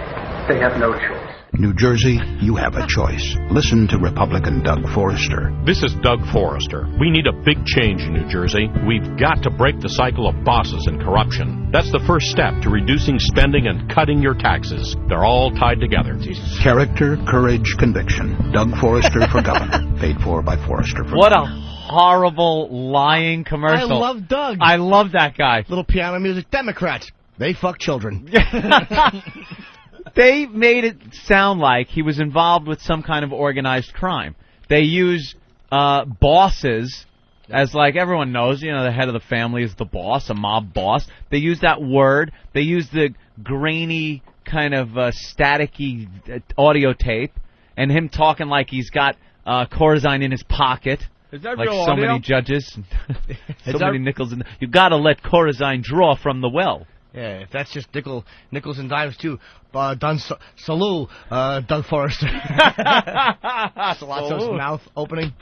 Speaker 13: They have no choice.
Speaker 8: New Jersey, you have a choice. Listen to Republican Doug Forrester.
Speaker 16: This is Doug Forrester. We need a big change in New Jersey. We've got to break the cycle of bosses and corruption. That's the first step to reducing spending and cutting your taxes. They're all tied together.
Speaker 8: Character, courage, conviction. Doug Forrester for governor. Paid for by Forrester for
Speaker 2: What
Speaker 8: governor.
Speaker 2: a horrible, lying commercial.
Speaker 19: I love Doug.
Speaker 2: I love that guy.
Speaker 19: Little piano music. Democrats. They fuck children.
Speaker 2: They made it sound like he was involved with some kind of organized crime. They use bosses as, like everyone knows, you know, the head of the family is the boss, a mob boss. They use that word. They use the grainy, kind of staticky audio tape, and him talking like he's got Corzine in his pocket.
Speaker 1: Is that
Speaker 2: like
Speaker 1: real
Speaker 2: so
Speaker 1: audio?
Speaker 2: many judges, so many nickels. You got to let Corzine draw from the well.
Speaker 19: Yeah, if that's just nickels and dimes too. Salute, Doug Forrester. Salazzo's mouth opening.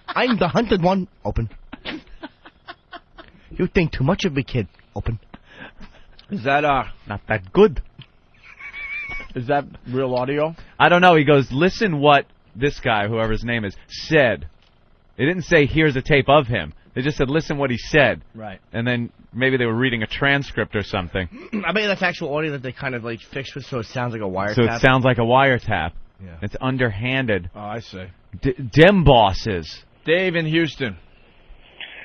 Speaker 19: I'm the hunted one. Open. You think too much of me, kid. Open.
Speaker 1: Is that
Speaker 2: not that good?
Speaker 1: Is that real audio?
Speaker 2: I don't know. He goes, listen what this guy, whoever his name is, said They didn't say, here's a tape of him. They just said, listen what he said.
Speaker 1: Right.
Speaker 2: And then maybe they were reading a transcript or something.
Speaker 19: I bet that's actual audio that they kind of like fixed with, so it sounds like a wiretap.
Speaker 2: So it sounds like a wiretap.
Speaker 19: Yeah.
Speaker 2: It's underhanded.
Speaker 1: Oh, I see.
Speaker 2: Dem bosses.
Speaker 1: Dave in Houston.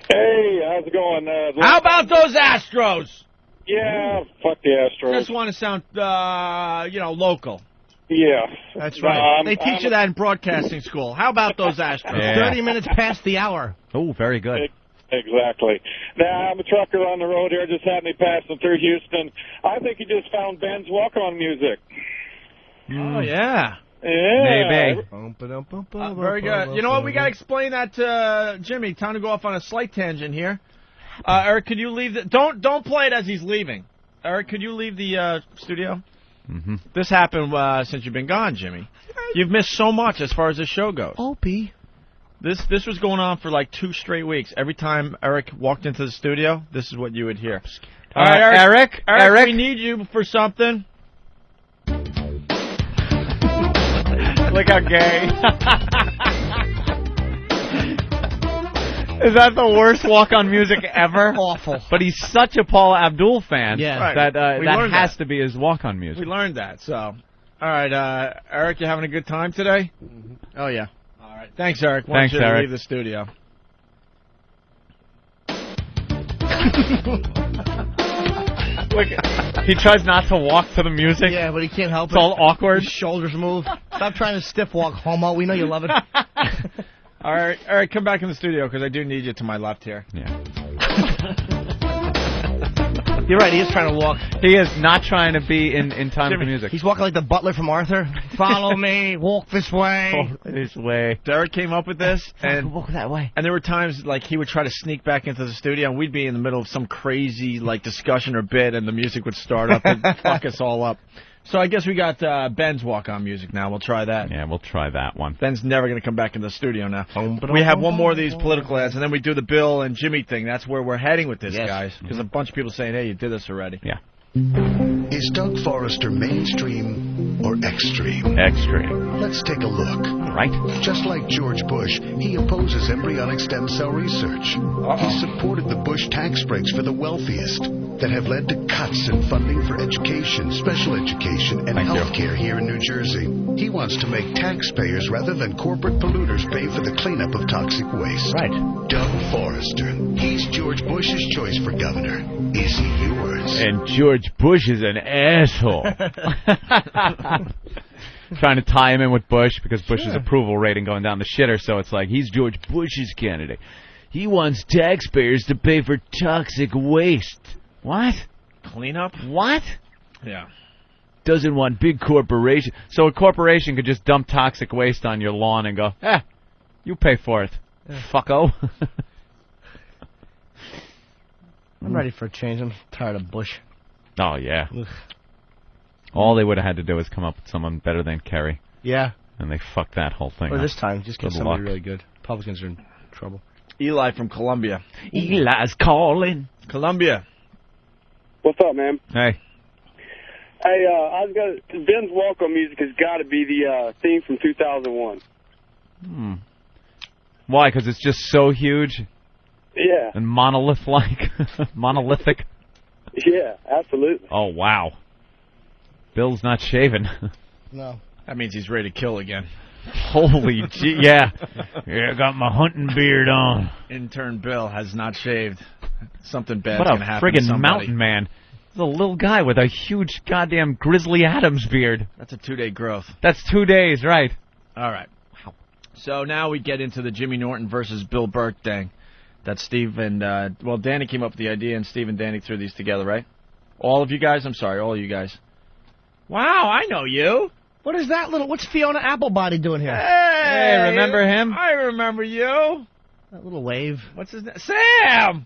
Speaker 21: Hey, how's it going?
Speaker 1: How about those Astros?
Speaker 21: Yeah, fuck the Astros.
Speaker 1: Just want to sound, local.
Speaker 21: Yeah.
Speaker 1: That's right. They teach you that in broadcasting school. How about those Astros?
Speaker 2: Yeah.
Speaker 19: 30 minutes past the hour.
Speaker 2: Oh, very good.
Speaker 21: Exactly. Now, I'm a trucker on the road here. Just had me passing through Houston. I think he just found Ben's walk-on music.
Speaker 1: Oh, yeah.
Speaker 21: Yeah.
Speaker 2: Maybe.
Speaker 1: Very good. You know what? We got to explain that to Jimmy. Time to go off on a slight tangent here. Eric, could you leave the... Don't play it as he's leaving. Eric, could you leave the studio?
Speaker 2: Mm-hmm.
Speaker 1: This happened since you've been gone, Jimmy. You've missed so much as far as this show goes.
Speaker 19: Opie.
Speaker 1: This was going on for like 2 straight weeks. Every time Eric walked into the studio, this is what you would hear. All right, Eric, we need you for something.
Speaker 2: Look how gay. Is that the worst walk-on music ever?
Speaker 19: Awful.
Speaker 2: But he's such a Paula Abdul fan that
Speaker 1: that
Speaker 2: has to be his walk-on music.
Speaker 1: We learned that, so. All right, Eric, you having a good time today?
Speaker 19: Mm-hmm. Oh, yeah.
Speaker 1: All right. Thanks, Eric. Why don't you
Speaker 2: Eric.
Speaker 1: leave the studio?
Speaker 2: Look, he tries not to walk to the music.
Speaker 19: Yeah, but he can't help it.
Speaker 2: It's all awkward.
Speaker 19: His shoulders move. Stop trying to stiff walk, homo. We know you love it.
Speaker 1: All right, come back in the studio, because I do need you to my left here.
Speaker 2: Yeah.
Speaker 19: You're right, he is trying to walk.
Speaker 2: He is not trying to be in time with the music.
Speaker 19: He's walking like the butler from Arthur. Follow me, walk this way.
Speaker 2: Oh, this way.
Speaker 1: Derek came up with this, and
Speaker 19: walk that way.
Speaker 1: And there were times like he would try to sneak back into the studio, and we'd be in the middle of some crazy like discussion or bit, and the music would start up and fuck us all up. So I guess we got Ben's walk-on music now. We'll try that.
Speaker 2: Yeah, we'll try that one.
Speaker 1: Ben's never going to come back in the studio now. We have one more of these political ads, and then we do the Bill and Jimmy thing. That's where we're heading with this, guys. Because a bunch of people saying, hey, you did this already.
Speaker 2: Yeah.
Speaker 6: Is Doug Forrester mainstream or extreme?
Speaker 2: Extreme.
Speaker 6: Let's take a look.
Speaker 2: Right.
Speaker 6: Just like George Bush, he opposes embryonic stem cell research. He supported the Bush tax breaks for the wealthiest that have led to cuts in funding for education, special education, and health care here in New Jersey. He wants to make taxpayers rather than corporate polluters pay for the cleanup of toxic waste.
Speaker 19: Right.
Speaker 6: Doug Forrester. He's George Bush's choice for governor. Is he yours?
Speaker 2: And George Bush is an asshole. Trying to tie him in with Bush because Bush's approval rating going down the shitter, so it's like he's George Bush's candidate. He wants taxpayers to pay for toxic waste. What?
Speaker 1: Cleanup?
Speaker 2: What?
Speaker 1: Yeah.
Speaker 2: Doesn't want big corporation. So a corporation could just dump toxic waste on your lawn and go, you pay for it, fucko.
Speaker 19: I'm ready for a change. I'm tired of Bush.
Speaker 2: Oh, yeah.
Speaker 19: Ugh.
Speaker 2: All they would have had to do is come up with someone better than Kerry.
Speaker 19: Yeah.
Speaker 2: And they fucked that whole thing
Speaker 19: Or
Speaker 2: up.
Speaker 19: this time, just get
Speaker 2: Good
Speaker 19: somebody
Speaker 2: luck.
Speaker 19: really good. Republicans are in trouble.
Speaker 1: Eli from Columbia.
Speaker 2: Eli's calling.
Speaker 1: Columbia.
Speaker 21: What's up, man?
Speaker 2: Hey.
Speaker 21: Hey, Ben's walk-on music has got to be the theme from 2001.
Speaker 2: Why? Because it's just so huge?
Speaker 21: Yeah.
Speaker 2: And monolith-like? Monolithic?
Speaker 21: Yeah, absolutely.
Speaker 2: Oh, wow. Bill's not shaven.
Speaker 19: No.
Speaker 1: That means he's ready to kill again.
Speaker 2: Holy gee, yeah. Yeah, I got my hunting beard on.
Speaker 1: Intern Bill has not shaved. Something bad's
Speaker 2: What
Speaker 1: going to
Speaker 2: a
Speaker 1: happen to
Speaker 2: friggin'
Speaker 1: somebody.
Speaker 2: mountain man. He's a little guy with a huge goddamn Grizzly Adams beard.
Speaker 1: That's a 2-day growth.
Speaker 2: That's 2 days, right.
Speaker 1: All right. Wow. So now we get into the Jimmy Norton versus Bill Burke thing. That Steve and, Danny came up with the idea, and Steve and Danny threw these together, right? All of you guys? I'm sorry, all of you guys. Wow, I know you.
Speaker 19: What is that little... What's Fiona Applebody doing here?
Speaker 1: Hey,
Speaker 2: remember him?
Speaker 1: I remember you.
Speaker 19: That little wave.
Speaker 1: What's his name? Sam!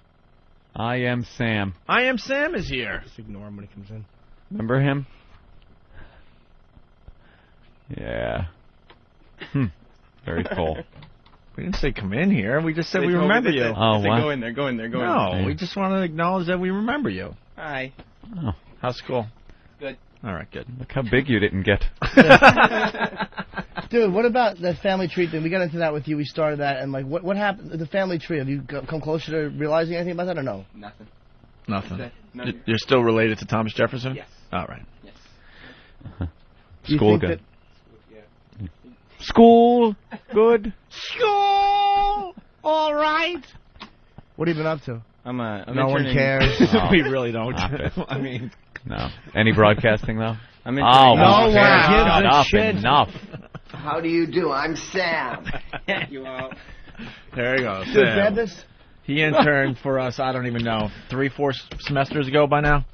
Speaker 2: I am Sam.
Speaker 1: I am Sam is here.
Speaker 19: Just ignore him when he comes in.
Speaker 2: Remember him? Yeah. Very cool.
Speaker 1: We didn't say come in here. We just said we remember you.
Speaker 2: Oh, wow.
Speaker 3: Go in there, go in there, go in
Speaker 1: No,
Speaker 3: there.
Speaker 1: we just want to acknowledge that we remember you.
Speaker 3: Hi.
Speaker 2: Oh.
Speaker 1: How's school?
Speaker 3: Good.
Speaker 1: All right, good.
Speaker 2: Look how big you didn't get.
Speaker 19: Dude, what about the family tree thing? We got into that with you. We started that, and like, what happened? The family tree. Have you come closer to realizing anything about that, or no?
Speaker 1: Nothing. You're still related to Thomas Jefferson?
Speaker 2: Yes.
Speaker 1: All right.
Speaker 2: Yes. School good. School good.
Speaker 19: School. All right. What have you been up to?
Speaker 7: I'm
Speaker 19: no one cares.
Speaker 1: We really don't.
Speaker 2: I mean, no. Any broadcasting though?
Speaker 7: I'm
Speaker 2: no
Speaker 19: one
Speaker 2: enough.
Speaker 22: How do you do? I'm Sam.
Speaker 7: You out.
Speaker 1: There you go.
Speaker 19: Dude,
Speaker 1: Sam.
Speaker 19: grab this.
Speaker 1: He interned for us, I don't even know, 3-4 semesters ago by now?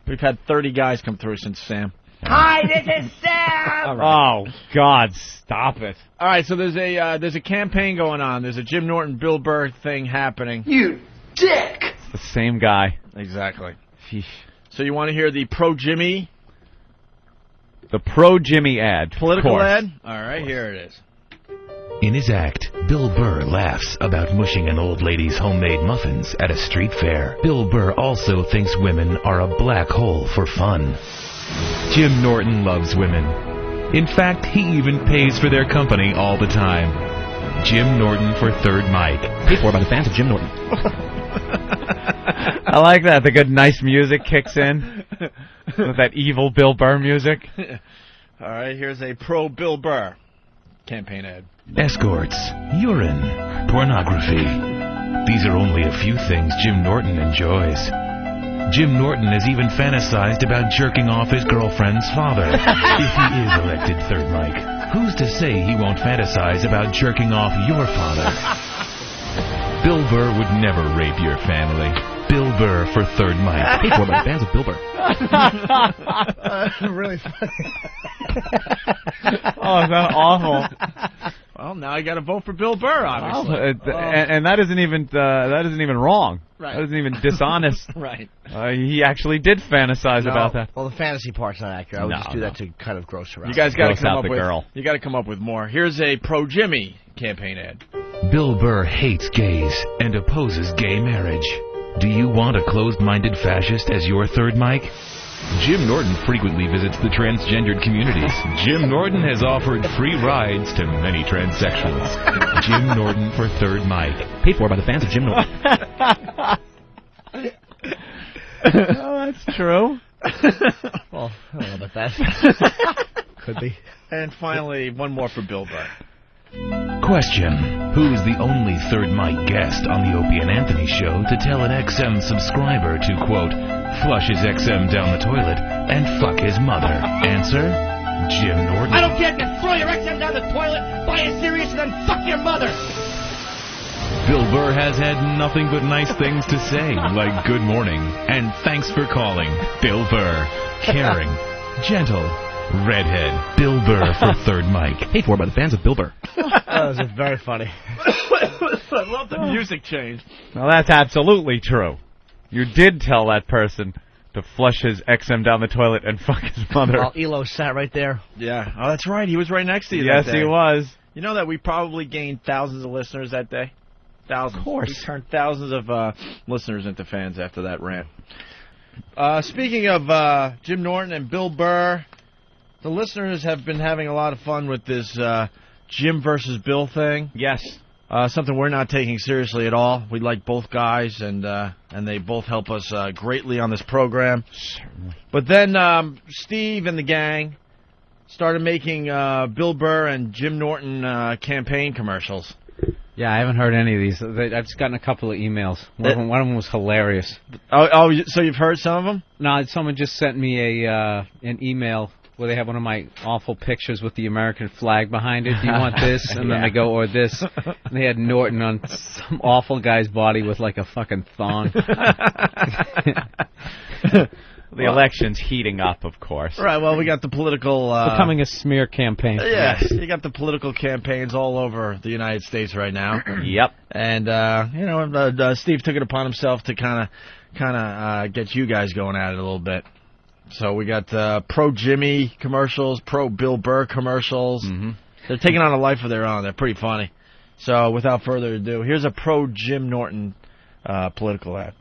Speaker 1: We've had 30 guys come through since Sam.
Speaker 22: Hi, this is Sam.
Speaker 2: Oh, God, stop it.
Speaker 1: All right, so there's a campaign going on. There's a Jim Norton, Bill Burr thing happening.
Speaker 22: You dick.
Speaker 2: It's the same guy.
Speaker 1: Exactly.
Speaker 2: Sheesh.
Speaker 1: So you want to hear the pro-Jimmy?
Speaker 2: The pro-Jimmy ad.
Speaker 1: Political ad? All right, here it is.
Speaker 23: In his act, Bill Burr laughs about mushing an old lady's homemade muffins at a street fair. Bill Burr also thinks women are a black hole for fun. Jim Norton loves women. In fact, he even pays for their company all the time. Jim Norton for Third Mic. Paid for by the fans of Jim Norton.
Speaker 2: I like that. The good, nice music kicks in. With that evil Bill Burr music.
Speaker 1: All right, here's a pro-Bill Burr campaign ad.
Speaker 23: Escorts, urine, pornography. These are only a few things Jim Norton enjoys. Jim Norton has even fantasized about jerking off his girlfriend's father. If he is elected Third Mic, who's to say he won't fantasize about jerking off your father? Bill Burr would never rape your family. Bill Burr for Third Mic. Paid for by the fans of Bill Burr.
Speaker 19: Really funny.
Speaker 2: Oh, is that awful?
Speaker 1: Well, now I got to vote for Bill Burr, obviously.
Speaker 2: And that isn't even wrong.
Speaker 1: Right.
Speaker 2: That isn't even dishonest.
Speaker 1: Right.
Speaker 2: He actually did fantasize about that.
Speaker 19: Well, the fantasy part's not accurate. I would just do that to kind of gross her out.
Speaker 1: You guys got to
Speaker 2: Gross
Speaker 1: come
Speaker 2: out
Speaker 1: up
Speaker 2: the
Speaker 1: with
Speaker 2: girl.
Speaker 1: You got to come up with more. Here's a pro-Jimmy campaign ad.
Speaker 23: Bill Burr hates gays and opposes gay marriage. Do you want a closed-minded fascist as your Third Mic? Jim Norton frequently visits the transgendered communities. Jim Norton has offered free rides to many transsexuals. Jim Norton for Third Mic. Paid for by the fans of Jim Norton.
Speaker 2: Oh, that's true.
Speaker 19: Well, I don't know about that. Could be.
Speaker 1: And finally, one more for Bill Burr.
Speaker 23: Question. Who's the only Third Mic guest on the Opie and Anthony show to tell an XM subscriber to, quote, flush his XM down the toilet and fuck his mother? Answer, Jim Norton.
Speaker 22: I don't care if you throw your XM down the toilet, buy a Sirius, and then fuck your mother.
Speaker 23: Bill Burr has had nothing but nice things to say, like good morning and thanks for calling. Bill Burr. Caring. Gentle. Redhead. Bill Burr for Third Mic. Paid for by the fans of Bill Burr.
Speaker 19: That was very funny.
Speaker 1: I love the music change.
Speaker 2: Well, that's absolutely true. You did tell that person to flush his XM down the toilet and fuck his mother.
Speaker 19: Well, Elo sat right there.
Speaker 1: Yeah. Oh, that's right. He was right next to you
Speaker 2: Yes,
Speaker 1: that day.
Speaker 2: he was.
Speaker 1: You know that we probably gained thousands of listeners that day? Thousands.
Speaker 2: Of course.
Speaker 1: We turned thousands of listeners into fans after that rant. Speaking of Jim Norton and Bill Burr, the listeners have been having a lot of fun with this Jim versus Bill thing.
Speaker 2: Yes.
Speaker 1: Something we're not taking seriously at all. We like both guys, and they both help us greatly on this program. But then Steve and the gang started making Bill Burr and Jim Norton campaign commercials.
Speaker 24: Yeah, I haven't heard any of these. I've just gotten a couple of emails. One of them was hilarious.
Speaker 1: Oh, so you've heard some of them?
Speaker 24: No, someone just sent me an email where they have one of my awful pictures with the American flag behind it. Do you want this? And then they go, or this. And they had Norton on some awful guy's body with like a fucking thong.
Speaker 2: The election's heating up, of course.
Speaker 1: Right, well, we got the political...
Speaker 24: It's becoming a smear campaign.
Speaker 1: Yeah, you got the political campaigns all over the United States right now.
Speaker 2: Yep.
Speaker 1: And, Steve took it upon himself to kind of get you guys going at it a little bit. So we got pro-Jimmy commercials, pro-Bill Burr commercials. Mm-hmm. They're taking on a life of their own. They're pretty funny. So without further ado, here's a pro-Jim Norton political ad.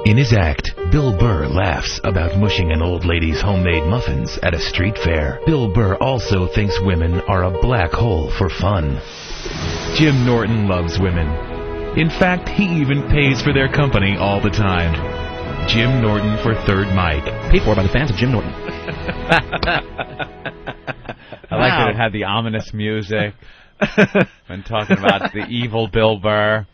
Speaker 23: In his act, Bill Burr laughs about mushing an old lady's homemade muffins at a street fair. Bill Burr also thinks women are a black hole for fun. Jim Norton loves women. In fact, he even pays for their company all the time. Jim Norton for Third Mic.
Speaker 7: Paid for by the fans of Jim Norton.
Speaker 2: I like that it had the ominous music when talking about the evil Bill Burr.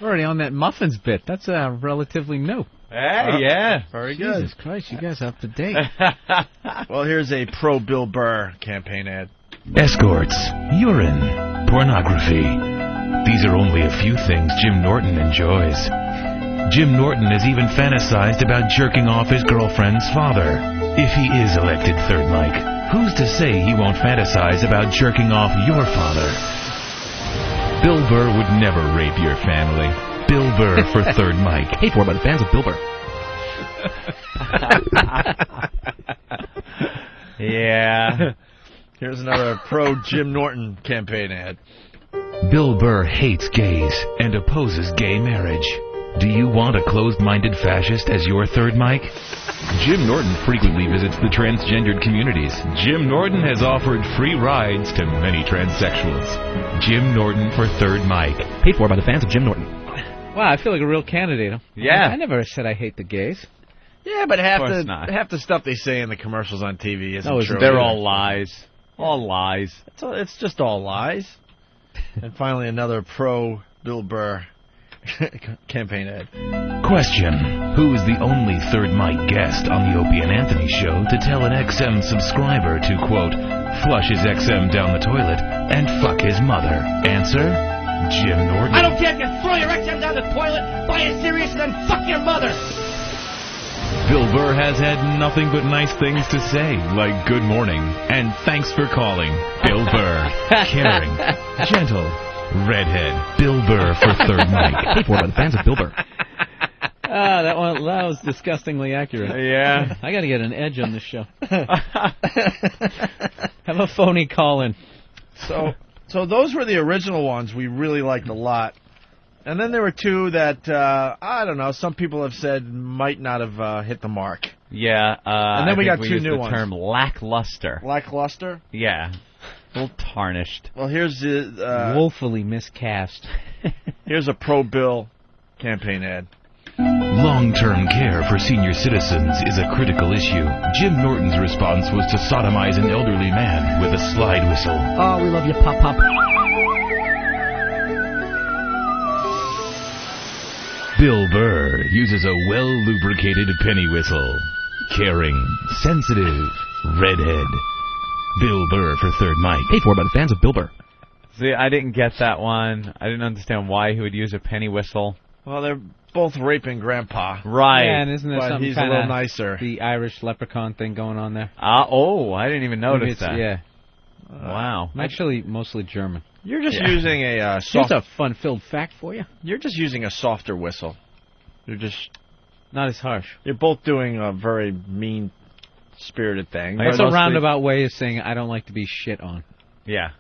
Speaker 24: We're already on that muffins bit. That's relatively new.
Speaker 2: Hey, yeah.
Speaker 1: Very good.
Speaker 24: Jesus Christ, you guys are up to date.
Speaker 1: Well, here's a pro-Bill Burr campaign ad.
Speaker 23: Escorts, urine, pornography. These are only a few things Jim Norton enjoys. Jim Norton has even fantasized about jerking off his girlfriend's father. If he is elected Third Mic, who's to say he won't fantasize about jerking off your father? Bill Burr would never rape your family. Bill Burr for Third Mic.
Speaker 7: Paid for by the fans of Bill Burr.
Speaker 2: Yeah.
Speaker 1: Here's another pro-Jim Norton campaign ad.
Speaker 23: Bill Burr hates gays and opposes gay marriage. Do you want a closed-minded fascist as your Third Mic? Jim Norton frequently visits the transgendered communities. Jim Norton has offered free rides to many transsexuals. Jim Norton for Third Mic.
Speaker 7: Paid for by the fans of Jim Norton.
Speaker 24: Wow, I feel like a real candidate.
Speaker 2: Yeah.
Speaker 24: I never said I hate the gays.
Speaker 1: Yeah, but half
Speaker 2: not.
Speaker 1: the stuff they say in the commercials on TV isn't true.
Speaker 2: They're all lies. All lies.
Speaker 1: It's just all lies. And finally, another pro-Bill Burr campaign ad.
Speaker 23: Question. Who is the only Third Mic guest on the Opie and Anthony show to tell an XM subscriber to, quote, flush his XM down the toilet and fuck his mother? Answer, Jim Norton.
Speaker 22: I don't care if you throw your XM down the toilet, buy a Sirius, and then fuck your mother.
Speaker 23: Bill Burr has had nothing but nice things to say, like good morning and thanks for calling. Bill Burr. Caring. Gentle. Redhead. Bill Burr for Third Mic.
Speaker 7: Paid for by the fans of Bill Burr.
Speaker 24: That was disgustingly accurate.
Speaker 2: Yeah.
Speaker 24: I got to get an edge on this show. Have a phony call in.
Speaker 1: So those were the original ones we really liked a lot. And then there were two that, I don't know, some people have said might not have hit the mark.
Speaker 2: Yeah.
Speaker 1: And then we got two new ones.
Speaker 2: The term lackluster.
Speaker 1: Lackluster?
Speaker 2: Yeah. A little tarnished.
Speaker 1: Well, here's the...
Speaker 24: woefully miscast.
Speaker 1: Here's a pro-Bill campaign ad.
Speaker 23: Long-term care for senior citizens is a critical issue. Jim Norton's response was to sodomize an elderly man with a slide whistle.
Speaker 7: Oh, we love you, Pop-Pop.
Speaker 23: Bill Burr uses a well-lubricated penny whistle. Caring, sensitive, redhead. Bill Burr for Third Mic.
Speaker 7: Paid for by the fans of Bill Burr.
Speaker 2: See, I didn't get that one. I didn't understand why he would use a penny whistle.
Speaker 1: Well, they're both raping Grandpa.
Speaker 2: Right.
Speaker 24: Yeah, and isn't there
Speaker 1: but
Speaker 24: something
Speaker 1: he's a little nicer.
Speaker 24: The Irish leprechaun thing going on there?
Speaker 2: I didn't even notice that.
Speaker 24: Yeah.
Speaker 2: Wow.
Speaker 24: Actually, mostly German.
Speaker 1: You're just using a
Speaker 24: Here's a fun-filled fact for you.
Speaker 1: You're just using a softer whistle. You're just
Speaker 24: not as harsh.
Speaker 1: You're both doing a very mean-spirited thing.
Speaker 24: It's a roundabout way of saying I don't like to be shit on.
Speaker 2: Yeah.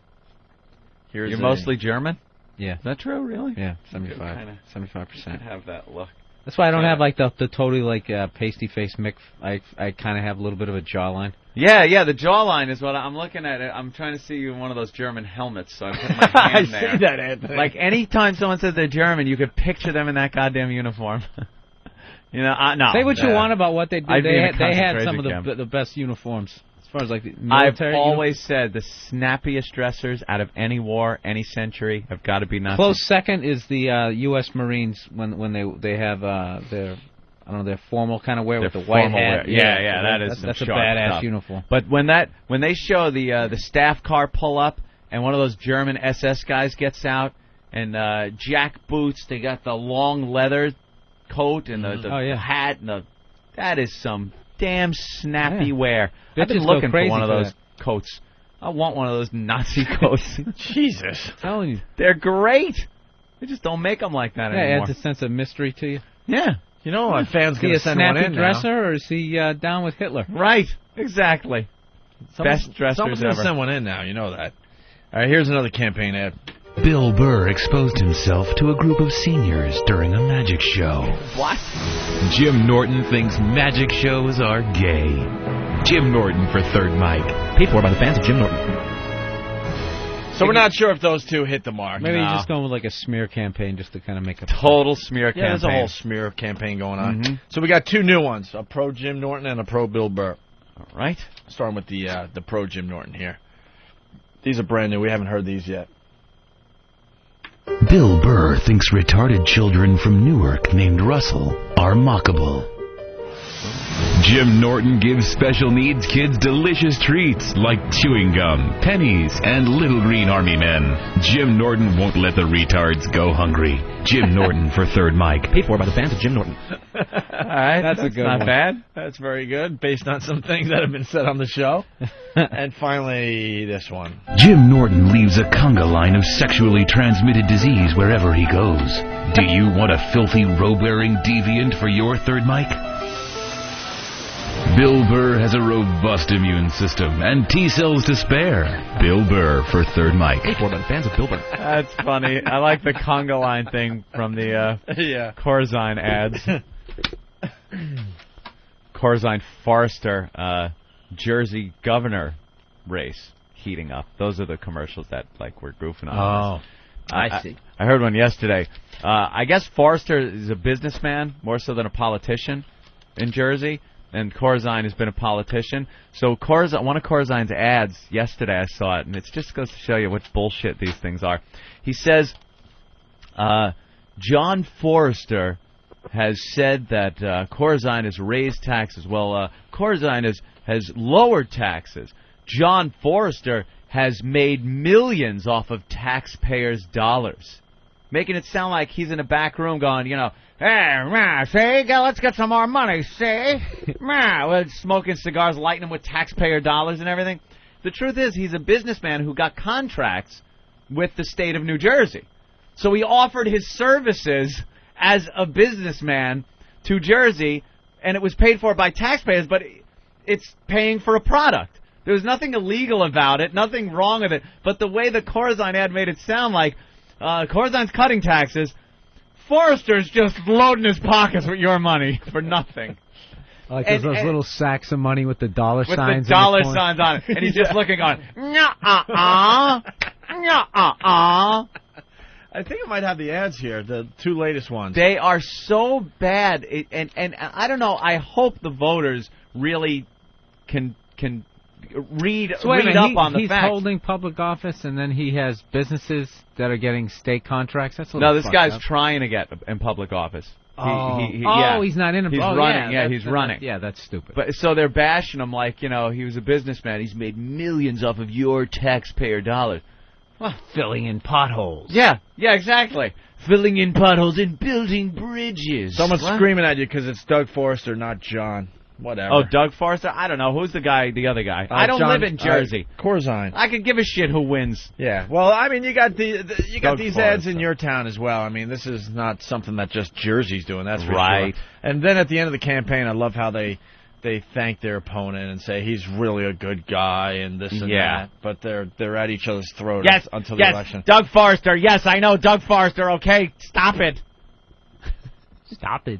Speaker 2: You're mostly German?
Speaker 24: Yeah.
Speaker 2: Is that true, really?
Speaker 24: Yeah, 75%.
Speaker 2: Have that look.
Speaker 24: That's why I don't have like the totally like pasty face Mick. I kind of have a little bit of a jawline.
Speaker 2: Yeah, the jawline is what I'm looking at. I'm trying to see you in one of those German helmets, so I put my hand there.
Speaker 1: I see that, Anthony.
Speaker 2: Like anytime someone says they're German, you could picture them in that goddamn uniform. You know, no.
Speaker 24: Say what you want about what they did. They had some of
Speaker 2: camp.
Speaker 24: the best uniforms. As far as like the military,
Speaker 2: I've always said the snappiest dressers out of any war, any century have got to be Nazis.
Speaker 24: Close second is the U.S. Marines when they have their formal kind of wear with the white hat.
Speaker 2: Yeah, that's a
Speaker 24: badass
Speaker 2: stuff.
Speaker 24: uniform.
Speaker 2: But when they show the staff car pull up and one of those German SS guys gets out and jack boots, they got the long leather coat and the hat and that is some damn snappy wear. I've been looking for one of those coats. I want one of those Nazi coats.
Speaker 1: Jesus.
Speaker 24: I'm telling you.
Speaker 2: They're great. They just don't make them like that anymore.
Speaker 24: Yeah, it adds a sense of mystery to you.
Speaker 2: Yeah.
Speaker 1: You know, a fan's going to send one in
Speaker 24: Is he a snappy dresser or is he down with Hitler?
Speaker 2: Right. Exactly. Best dressers
Speaker 1: someone's
Speaker 2: ever.
Speaker 1: Someone's going to send one in now. You know that. All right, here's another campaign ad.
Speaker 23: Bill Burr exposed himself to a group of seniors during a magic show.
Speaker 2: What?
Speaker 23: Jim Norton thinks magic shows are gay. Jim Norton for Third Mic.
Speaker 7: Paid for by the fans of Jim Norton.
Speaker 1: So we're not sure if those two hit the mark.
Speaker 24: Maybe he's just going with like a smear campaign just to kind of make a
Speaker 2: total smear campaign.
Speaker 1: Yeah, there's a whole smear campaign going on. So we got two new ones, a pro Jim Norton and a pro Bill Burr.
Speaker 2: All right.
Speaker 1: Starting with the pro Jim Norton here. These are brand new. We haven't heard these yet.
Speaker 23: Bill Burr thinks retarded children from Newark named Russell are mockable. Jim Norton gives special needs kids delicious treats like chewing gum, pennies, and little green army men. Jim Norton won't let the retards go hungry. Jim Norton for Third Mic.
Speaker 7: Paid for by the fans of Jim Norton.
Speaker 1: All right,
Speaker 24: that's a good
Speaker 1: not
Speaker 24: one.
Speaker 1: bad. That's very good, based on some things that have been said on the show. And finally, this one.
Speaker 23: Jim Norton leaves a conga line of sexually transmitted disease wherever he goes. Do you want a filthy robe-wearing deviant for your Third Mic? Bill Burr has a robust immune system and T-cells to spare. Bill Burr for Third Mic.
Speaker 7: Paid for by the fans of Bill Burr.
Speaker 2: That's funny. I like the conga line thing from the Corzine ads. Corzine Forrester, Jersey governor race heating up. Those are the commercials that we're goofing on.
Speaker 1: Oh, I see.
Speaker 2: I heard one yesterday. I guess Forrester is a businessman more so than a politician in Jersey. And Corzine has been a politician. So one of Corzine's ads yesterday, I saw it, and it just goes to show you what bullshit these things are. He says, John Forrester has said that Corzine has raised taxes. Well, Corzine has lowered taxes. John Forrester has made millions off of taxpayers' dollars. Making it sound like he's in a back room going, hey, see, let's get some more money, see? Well, smoking cigars, lighting them with taxpayer dollars and everything. The truth is, he's a businessman who got contracts with the state of New Jersey. So he offered his services as a businessman to Jersey, and it was paid for by taxpayers, but it's paying for a product. There was nothing illegal about it, nothing wrong with it, but the way the Corzine ad made it sound like, Corzine's cutting taxes, Forrester's just loading his pockets with your money for nothing.
Speaker 24: Like those little sacks of money with the dollar signs.
Speaker 2: With the dollar signs on it. And he's just looking on. I
Speaker 1: think it might have the ads here, the two latest ones.
Speaker 2: They are so bad. And I don't know, I hope the voters really can read up on the facts.
Speaker 24: He's holding public office, and then he has businesses that are getting state contracts. That's a
Speaker 2: no, this guy's trying to get in public office.
Speaker 24: He's not in.
Speaker 2: He's running. Yeah, he's running.
Speaker 24: Yeah, that's stupid.
Speaker 2: But so they're bashing him like, he was a businessman. He's made millions off of your taxpayer dollars.
Speaker 24: Well, filling in potholes.
Speaker 2: Yeah, exactly. Filling in potholes and building bridges.
Speaker 1: Someone's screaming at you because it's Doug Forrester, not John. Whatever.
Speaker 2: Oh, Doug Forrester? I don't know. Who's the other guy? I don't live in Jersey.
Speaker 1: Corzine.
Speaker 2: I could give a shit who wins.
Speaker 1: Yeah. Well, I mean, you got these
Speaker 2: Forrester.
Speaker 1: ads in your town as well. I mean, this is not something that just Jersey's doing. That's for
Speaker 2: right.
Speaker 1: sure. And then at the end of the campaign, I love how they thank their opponent and say he's really a good guy and this and that. But they're at each other's throat until the election.
Speaker 2: Doug Forrester. Yes, I know Doug Forrester. Okay, stop it.
Speaker 24: Stop it.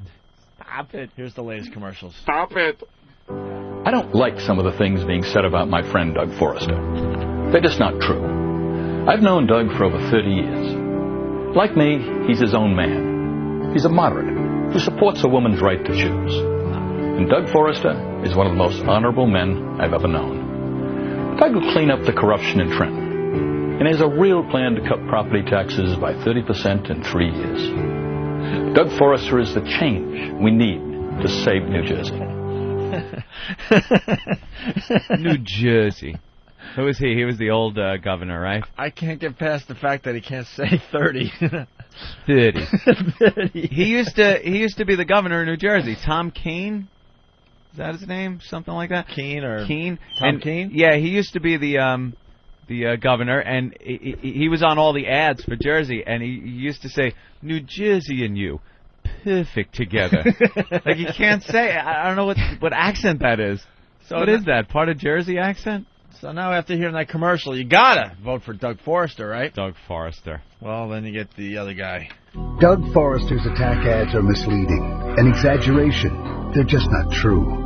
Speaker 2: Stop it.
Speaker 1: Here's the latest commercials.
Speaker 2: Stop it.
Speaker 14: I don't like some of the things being said about my friend Doug Forrester. They're just not true. I've known Doug for over 30 years. Like me, he's his own man. He's a moderate who supports a woman's right to choose. And Doug Forrester is one of the most honorable men I've ever known. Doug will clean up the corruption in Trenton, and has a real plan to cut property taxes by 30% in 3 years. Doug Forrester is the change we need to save New Jersey.
Speaker 2: New Jersey. Who was he? He was the old governor, right?
Speaker 1: I can't get past the fact that he can't say 30.
Speaker 2: 30. He used to be the governor of New Jersey. Tom Keene? Is that his name? Something like that?
Speaker 1: Keene.
Speaker 2: Tom Keene? Yeah, he used to be the governor, and he was on all the ads for Jersey, and he used to say, New Jersey and you, perfect together. Like, you can't say, I don't know what accent that is. So what is that, part of Jersey accent?
Speaker 1: So now after hearing that commercial, you gotta vote for Doug Forrester, right?
Speaker 2: Doug Forrester.
Speaker 1: Well, then you get the other guy.
Speaker 6: Doug Forrester's attack ads are misleading, an exaggeration. They're just not true.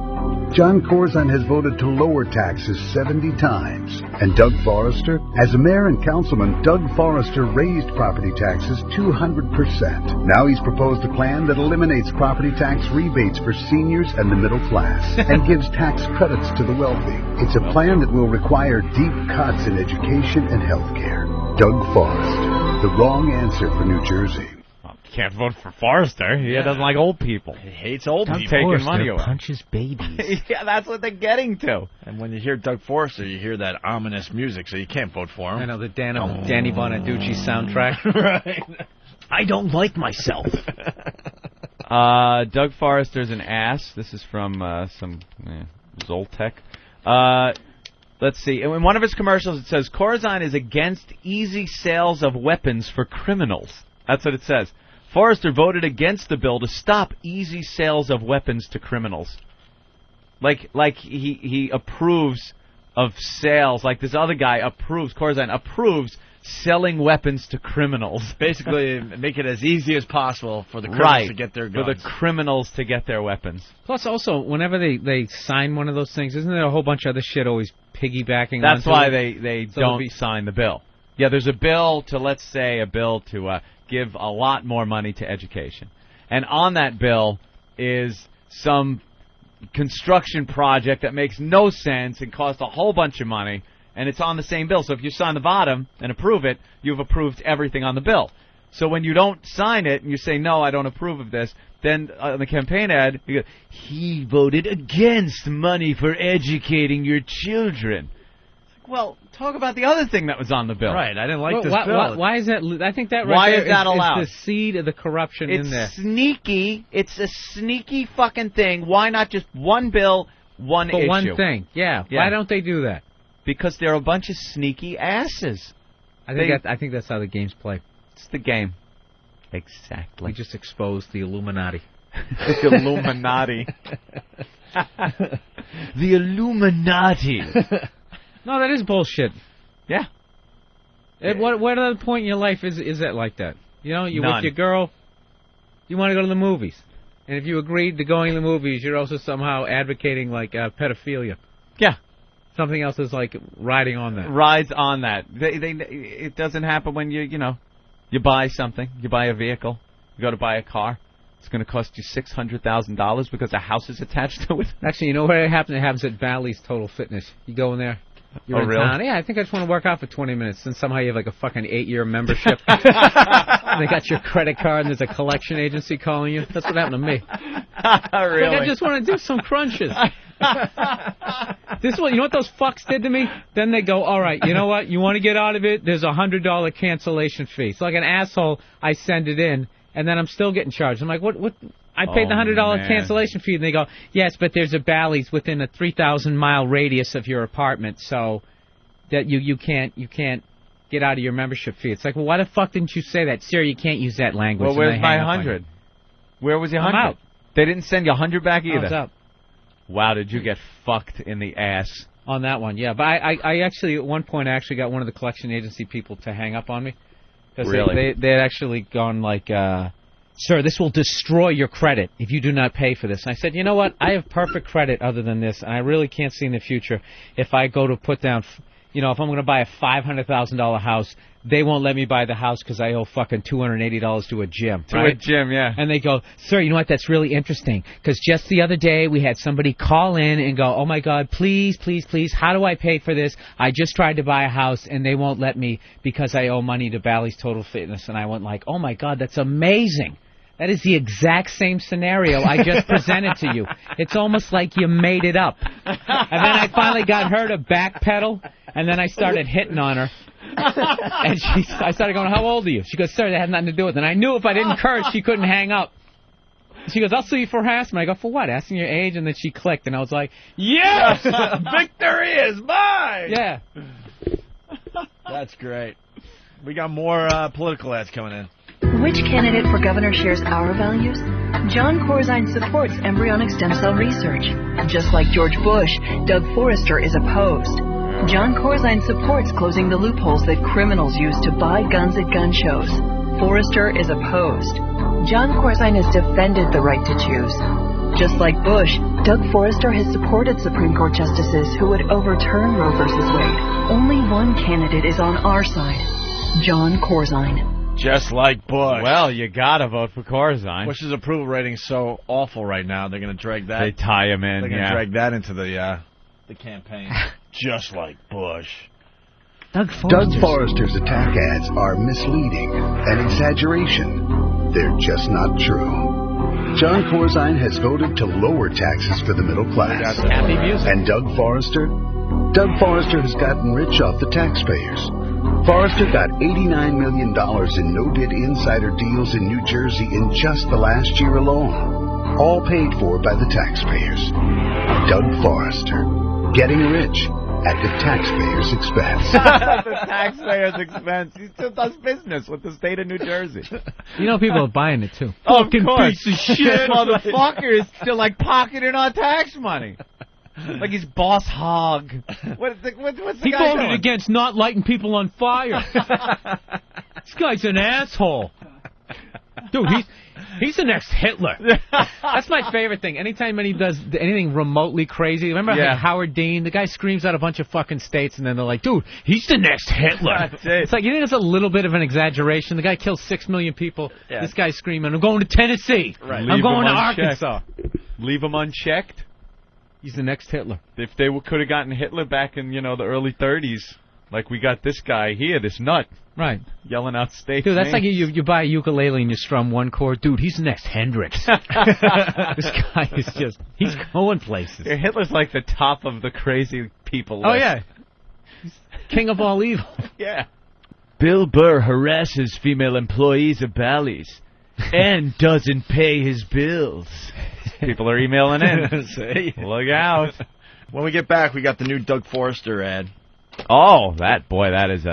Speaker 6: John Corzine has voted to lower taxes 70 times. And Doug Forrester? As a mayor and councilman, Doug Forrester raised property taxes 200%. Now he's proposed a plan that eliminates property tax rebates for seniors and the middle class and gives tax credits to the wealthy. It's a plan that will require deep cuts in education and health care. Doug Forrester, the wrong answer for New Jersey.
Speaker 2: Can't vote for Forrester. He doesn't like old people.
Speaker 1: He hates old people.
Speaker 2: Taking money away.
Speaker 24: Punches babies.
Speaker 2: Yeah, that's what they're getting to.
Speaker 1: And when you hear Doug Forrester, you hear that ominous music, so you can't vote for him.
Speaker 24: I know, the Danny Bonaducci soundtrack.
Speaker 1: Right.
Speaker 24: I don't like myself.
Speaker 2: Doug Forrester's an ass. This is from some Zoltek. Let's see. In one of his commercials, it says, Corzine is against easy sales of weapons for criminals. That's what it says. Forrester voted against the bill to stop easy sales of weapons to criminals. Like he approves of sales, like this other guy approves, Corzine approves selling weapons to criminals.
Speaker 1: Basically, make it as easy as possible for the criminals to get their guns.
Speaker 2: For the criminals to get their weapons.
Speaker 24: Plus, also, whenever they sign one of those things, isn't there a whole bunch of other shit always piggybacking?
Speaker 2: That's why they don't sign the bill. Yeah, there's a bill to give a lot more money to education. And on that bill is some construction project that makes no sense and costs a whole bunch of money, and it's on the same bill. So if you sign the bottom and approve it, you've approved everything on the bill. So when you don't sign it and you say, no, I don't approve of this, then on the campaign ad, you go, he voted against money for educating your children. Well, talk about the other thing that was on the bill.
Speaker 1: Right, I didn't like this bill.
Speaker 24: Why is that? I think that
Speaker 2: why is that allowed?
Speaker 24: It's the seed of the corruption in there.
Speaker 2: It's sneaky. It's a sneaky fucking thing. Why not just one bill, one issue?
Speaker 24: For one thing, yeah. Why don't they do that?
Speaker 2: Because they're a bunch of sneaky asses.
Speaker 24: I think that's how the game's played.
Speaker 2: It's the game. Exactly.
Speaker 24: We just exposed the Illuminati.
Speaker 2: The Illuminati. The Illuminati.
Speaker 24: No, that is bullshit.
Speaker 2: Yeah.
Speaker 24: What other point in your life is it like that? You know, you're
Speaker 2: None.
Speaker 24: with your girl, you want to go to the movies. And if you agreed to going to the movies, you're also somehow advocating, like, pedophilia.
Speaker 2: Yeah.
Speaker 24: Something else is, like, riding on that.
Speaker 2: Rides on that. It doesn't happen when you buy something. You buy a vehicle. You go to buy a car. It's going to cost you $600,000 because a house is attached to it.
Speaker 24: Actually, you know where it happens? It happens at Bally's Total Fitness. You go in there. You're in
Speaker 2: really?
Speaker 24: town. Yeah, I think I just want to work out for 20 minutes. Then somehow you have like a fucking 8-year membership. They got your credit card and there's a collection agency calling you. That's what happened to me.
Speaker 2: Really?
Speaker 24: Like, I just want to do some crunches. You know what those fucks did to me? Then they go, all right, you know what? You want to get out of it? There's a $100 cancellation fee. So like an asshole, I send it in, and then I'm still getting charged. I'm like, what? I paid the $100 cancellation fee, and they go, yes, but there's a Bally's within a 3,000-mile radius of your apartment, so that you can't get out of your membership fee. It's like, well, why the fuck didn't you say that? Sir, you can't use that language.
Speaker 2: Well, where's my 100? Where was your 100?
Speaker 24: I'm out.
Speaker 2: They didn't send you 100 back either.
Speaker 24: I was out.
Speaker 2: Wow, did you get fucked in the ass?
Speaker 24: On that one, yeah. But I actually, at one point, I actually got one of the collection agency people to hang up on me.
Speaker 2: Really?
Speaker 24: They had actually gone like, sir, this will destroy your credit if you do not pay for this. And I said, you know what? I have perfect credit other than this, and I really can't see in the future if I go to put down, if I'm going to buy a $500,000 house, they won't let me buy the house because I owe fucking $280 to a gym.
Speaker 2: To a gym, yeah.
Speaker 24: And they go, sir, you know what? That's really interesting because just the other day we had somebody call in and go, oh, my God, please, please, please, how do I pay for this? I just tried to buy a house and they won't let me because I owe money to Bally's Total Fitness. And I went like, oh, my God, that's amazing. That is the exact same scenario I just presented to you. It's almost like you made it up. And then I finally got her to backpedal, and then I started hitting on her. And I started going, how old are you? She goes, sir, that had nothing to do with it. And I knew if I didn't curse, she couldn't hang up. She goes, I'll sue you for harassment. I go, for what? Asking your age? And then she clicked, and I was like, yes!
Speaker 1: Victory is mine!
Speaker 24: Yeah.
Speaker 1: That's great. We got more political ads coming in.
Speaker 15: Which candidate for governor shares our values? John Corzine supports embryonic stem cell research. Just like George Bush, Doug Forrester is opposed. John Corzine supports closing the loopholes that criminals use to buy guns at gun shows. Forrester is opposed.
Speaker 9: John Corzine has defended the right to choose.
Speaker 15: Just like Bush, Doug Forrester has supported Supreme Court justices who would overturn Roe v. Wade. Only one candidate is on our side, John Corzine.
Speaker 1: Just like Bush.
Speaker 2: Well, you gotta vote for Corzine.
Speaker 1: Bush's approval rating's so awful right now. They're going to drag that.
Speaker 2: They tie him in.
Speaker 1: They're going to drag that into the campaign. Just like Bush.
Speaker 6: Doug Forrester's attack ads are misleading, an exaggeration. They're just not true. John Corzine has voted to lower taxes for the middle class.
Speaker 19: Happy music.
Speaker 6: And Doug Forrester has gotten rich off the taxpayers. Forrester got $89 million in no-bid insider deals in New Jersey in just the last year alone, all paid for by the taxpayers. Doug Forrester, getting rich at the taxpayers' expense.
Speaker 2: At the taxpayers' expense. He still does business with the state of New Jersey.
Speaker 24: You know people are buying it, too.
Speaker 2: Fucking piece of shit, motherfucker is still, like, pocketing our tax money. Like he's Boss Hog. What's the
Speaker 24: he
Speaker 2: guy
Speaker 24: voted
Speaker 2: doing?
Speaker 24: against not lighting people on fire. This guy's an asshole. Dude, he's the next Hitler. That's my favorite thing. Anytime he does anything remotely crazy. Remember Howard Dean? The guy screams out a bunch of fucking states, and then they're like, dude, he's the next Hitler.
Speaker 2: That's it.
Speaker 24: It's like, you think it's a little bit of an exaggeration? The guy kills 6 million people. Yeah. This guy's screaming, I'm going to Tennessee.
Speaker 2: Right.
Speaker 24: I'm going to Arkansas.
Speaker 2: Leave him unchecked.
Speaker 24: He's the next Hitler.
Speaker 2: If they could have gotten Hitler back in, the early 30s, like we got this guy here, this nut.
Speaker 24: Right.
Speaker 2: Yelling out states.
Speaker 24: Dude, that's like you buy a ukulele and you strum one chord. Dude, he's the next Hendrix. This guy is he's going places.
Speaker 2: Yeah, Hitler's like the top of the crazy people list.
Speaker 24: Oh, yeah. He's king of all evil.
Speaker 2: Yeah.
Speaker 4: Bill Burr harasses female employees of Bally's and doesn't pay his bills.
Speaker 2: People are emailing in.
Speaker 1: See?
Speaker 2: Look out.
Speaker 1: When we get back, we got the new Doug Forrester ad.
Speaker 2: Oh, that is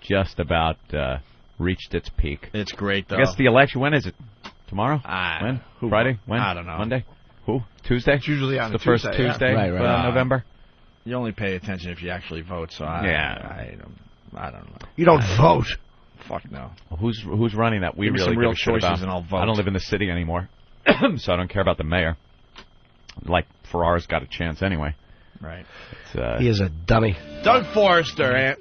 Speaker 2: just about reached its peak.
Speaker 1: It's great, though.
Speaker 2: I guess the election, when is it? Tomorrow? When? Friday? When?
Speaker 1: I don't know.
Speaker 2: Monday? Who? Tuesday?
Speaker 19: It's usually on
Speaker 2: the first Tuesday
Speaker 24: right.
Speaker 2: November.
Speaker 1: You only pay attention if you actually vote, so I don't know.
Speaker 19: You don't vote.
Speaker 1: Fuck no.
Speaker 2: Well, who's running that? We
Speaker 1: Give me
Speaker 2: really
Speaker 1: some real
Speaker 2: give a shit
Speaker 1: choices
Speaker 2: about.
Speaker 1: and I'll vote.
Speaker 2: I don't live in the city anymore, so I don't care about the mayor. Like, Farrar's got a chance anyway.
Speaker 1: Right.
Speaker 19: He is a dummy.
Speaker 1: Doug Forrester.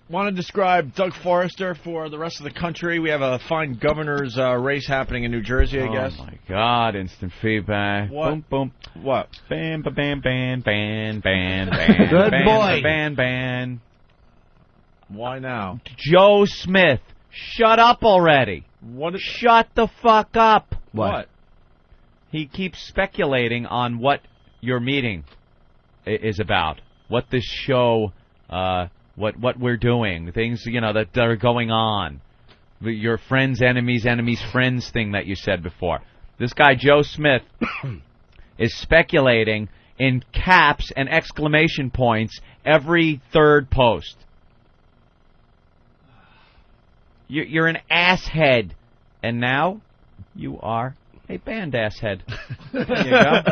Speaker 1: Want to describe Doug Forrester for the rest of the country? We have a fine governor's race happening in New Jersey, I guess.
Speaker 2: Oh, my God. Instant feedback.
Speaker 1: What?
Speaker 2: Boom, boom.
Speaker 1: What?
Speaker 2: Bam, bam, bam, bam, bam, bam.
Speaker 19: Good boy.
Speaker 2: Bam, bam.
Speaker 1: Why now?
Speaker 2: Joe Smith. Shut up already.
Speaker 1: What?
Speaker 2: Shut the fuck up.
Speaker 1: What?
Speaker 2: He keeps speculating on what your meeting is about. What this show, what we're doing. Things, that are going on. Your friends, enemies, friends thing that you said before. This guy, Joe Smith, is speculating in caps and exclamation points every third post. You're an asshead. And now, you are a band asshead. There you go.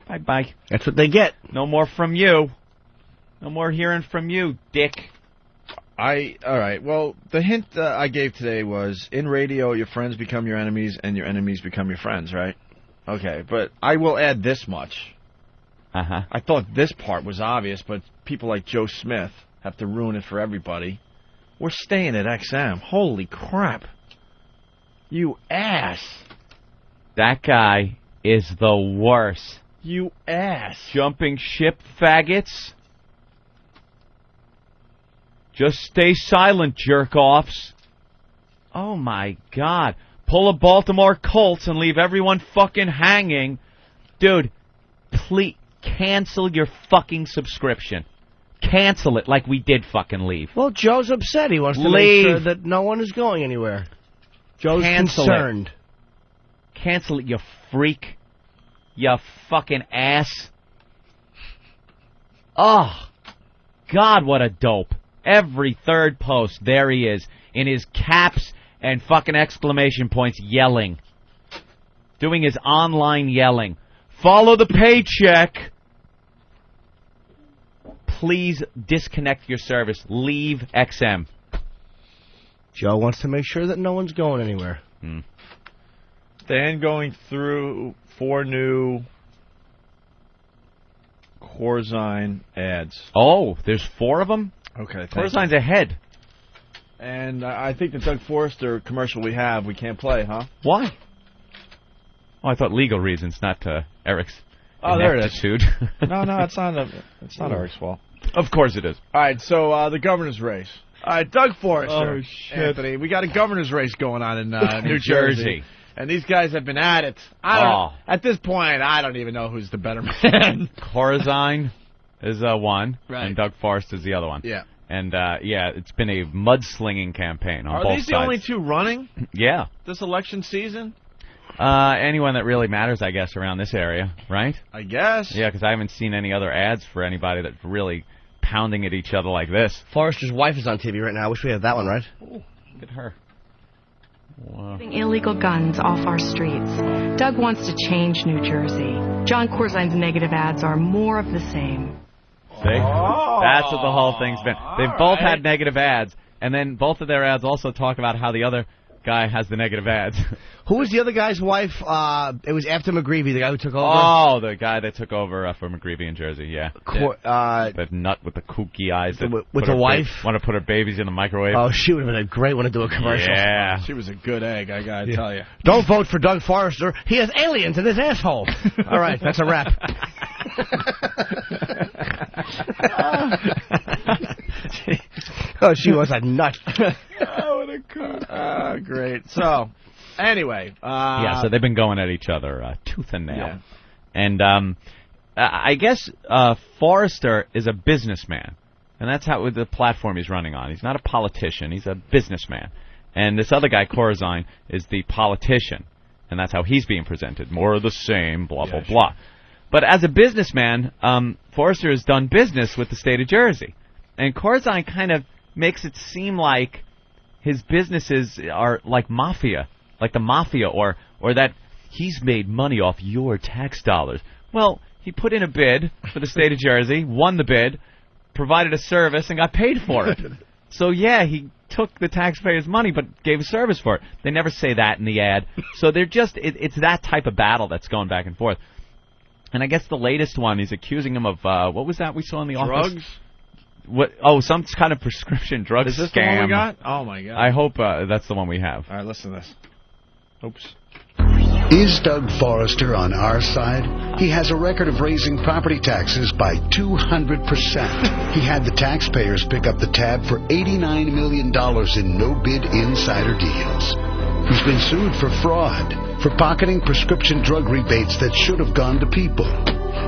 Speaker 2: Bye-bye.
Speaker 19: That's what they get.
Speaker 2: No more from you. No more hearing from you, dick.
Speaker 1: All right. Well, the hint I gave today was, in radio, your friends become your enemies, and your enemies become your friends, right? Okay, but I will add this much.
Speaker 2: Uh-huh.
Speaker 1: I thought this part was obvious, but people like Joe Smith have to ruin it for everybody. We're staying at XM. Holy crap. You ass.
Speaker 2: That guy is the worst.
Speaker 1: You ass.
Speaker 2: Jumping ship faggots. Just stay silent, jerk-offs. Oh, my God. Pull a Baltimore Colts and leave everyone fucking hanging. Dude, please, cancel your fucking subscription. Cancel it like we did fucking leave.
Speaker 19: Well, Joe's upset. He wants to make sure that no one is going anywhere. Joe's concerned.
Speaker 2: Cancel it, you freak. You fucking ass. Oh, God, what a dope. Every third post, there he is, in his caps and fucking exclamation points, yelling. Doing his online yelling. Follow the paycheck. Please disconnect your service. Leave XM.
Speaker 19: Joe wants to make sure that no one's going anywhere.
Speaker 1: Dan going through 4 new Corzine ads.
Speaker 2: Oh, there's 4 of them?
Speaker 1: Okay.
Speaker 2: Corzine's ahead.
Speaker 1: And I think the Doug Forrester commercial we can't play, huh?
Speaker 2: Why? Oh, I thought legal reasons, not Eric's.
Speaker 1: Oh, there it is. No, it's not Eric's fault.
Speaker 2: Of course it is.
Speaker 1: All right, so the governor's race. All right, Doug Forrester.
Speaker 2: Oh, shit.
Speaker 1: Anthony, we got a governor's race going on in New Jersey. And these guys have been at it. At this point, I don't even know who's the better man.
Speaker 2: Corzine is one,
Speaker 1: right,
Speaker 2: and Doug Forrester is the other one.
Speaker 1: Yeah.
Speaker 2: And, it's been a mudslinging campaign on both sides.
Speaker 1: Are these the only 2 running?
Speaker 2: Yeah.
Speaker 1: This election season?
Speaker 2: Anyone that really matters, I guess, around this area, right?
Speaker 1: I guess.
Speaker 2: Yeah, because I haven't seen any other ads for anybody that's really pounding at each other like this.
Speaker 19: Forrester's wife is on TV right now. I wish we had that one, right?
Speaker 2: Ooh, look at her. Wow.
Speaker 10: Illegal guns off our streets. Doug wants to change New Jersey. John Corzine's negative ads are more of the same.
Speaker 2: See? That's what the whole thing's been. They've both had negative ads, and then both of their ads also talk about how the other guy has the negative ads.
Speaker 19: Who was the other guy's wife? It was after McGreevey, the guy who took over.
Speaker 2: Oh, the guy that took over for McGreevey in Jersey, yeah. The nut with the kooky eyes.
Speaker 19: With the wife?
Speaker 2: Want to put her babies in the microwave.
Speaker 19: Oh, she would have been a great one to do a commercial.
Speaker 2: Yeah.
Speaker 1: She was a good egg, I gotta tell you.
Speaker 19: Don't vote for Doug Forrester. He has aliens in his asshole. All right, that's a wrap. Oh, she was a nut.
Speaker 1: Oh, what a cool. Great. So, anyway.
Speaker 2: So they've been going at each other tooth and nail.
Speaker 1: Yeah.
Speaker 2: And I guess Forrester is a businessman. And that's how the platform he's running on. He's not a politician. He's a businessman. And this other guy, Corzine, is the politician. And that's how he's being presented. More of the same, blah, blah, blah. But as a businessman, Forrester has done business with the state of Jersey. And Corzine kind of makes it seem like his businesses are like Mafia, like the Mafia, or that he's made money off your tax dollars. Well, he put in a bid for the state of Jersey, won the bid, provided a service, and got paid for it. So, yeah, he took the taxpayers' money but gave a service for it. They never say that in the ad. So they're just, it's that type of battle that's going back and forth. And I guess the latest one, he's accusing him of, what was that we saw in the office?
Speaker 1: Drugs?
Speaker 2: What? Oh, some kind of prescription drug scam.
Speaker 1: Is this the one we got? Oh, my God.
Speaker 2: I hope that's the one we have.
Speaker 1: All right, listen to this. Oops.
Speaker 6: Is Doug Forrester on our side? He has a record of raising property taxes by 200%. He had the taxpayers pick up the tab for $89 million in no-bid insider deals. He's been sued for fraud, for pocketing prescription drug rebates that should have gone to people.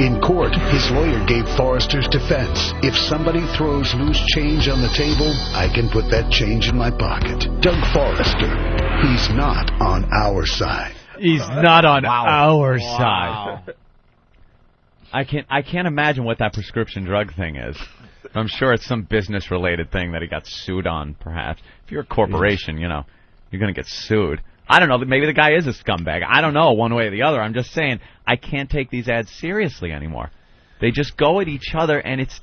Speaker 6: In court, his lawyer gave Forrester's defense. If somebody throws loose change on the table, I can put that change in my pocket. Doug Forrester, he's not on our side.
Speaker 2: He's not on our side. I can't imagine what that prescription drug thing is. I'm sure it's some business-related thing that he got sued on, perhaps. If you're a corporation, you know, you're going to get sued. I don't know. Maybe the guy is a scumbag. I don't know one way or the other. I'm just saying I can't take these ads seriously anymore. They just go at each other, and it's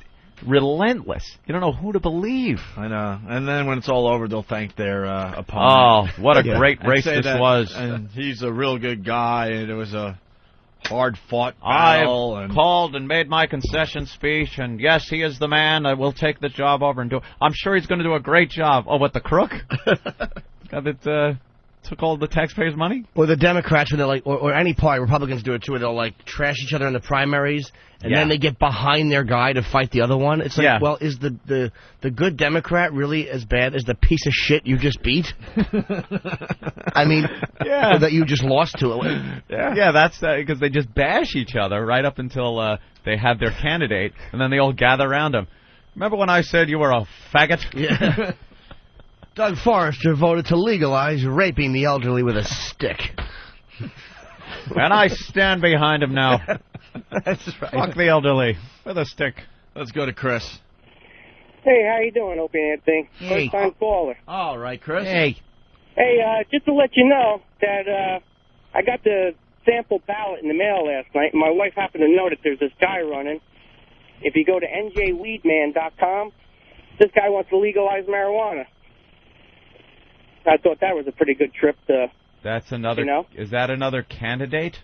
Speaker 2: relentless. You don't know who to believe.
Speaker 1: I know. And then when it's all over, they'll thank their opponent.
Speaker 2: Oh, what a great race this was.
Speaker 1: And he's a real good guy, and it was a hard-fought battle.
Speaker 2: I've called and made my concession speech, and yes, he is the man. I will take the job over and do it. I'm sure he's going to do a great job. Oh, what, the crook? Got it, took all the taxpayers' money?
Speaker 19: Or the Democrats, when they're like, or any party, Republicans do it too, where they'll like trash each other in the primaries, and then they get behind their guy to fight the other one. It's like, well, is the good Democrat really as bad as the piece of shit you just beat? I mean, or that you just lost to.
Speaker 2: Yeah, that's because they just bash each other right up until they have their candidate, and then they all gather around him. Remember when I said you were a faggot?
Speaker 19: Yeah. Doug Forrester voted to legalize raping the elderly with a stick.
Speaker 2: And I stand behind him now.
Speaker 19: That's right.
Speaker 2: Fuck the elderly with a stick.
Speaker 1: Let's go to Chris.
Speaker 17: Hey, how you doing, Opie and Anthony?
Speaker 19: Hey.
Speaker 17: First time caller.
Speaker 1: All right, Chris.
Speaker 19: Hey.
Speaker 17: Hey, just to let you know that I got the sample ballot in the mail last night, and my wife happened to know that there's this guy running. If you go to njweedman.com, this guy wants to legalize marijuana. I thought that was a pretty good trip to...
Speaker 2: That's another... Is that another candidate?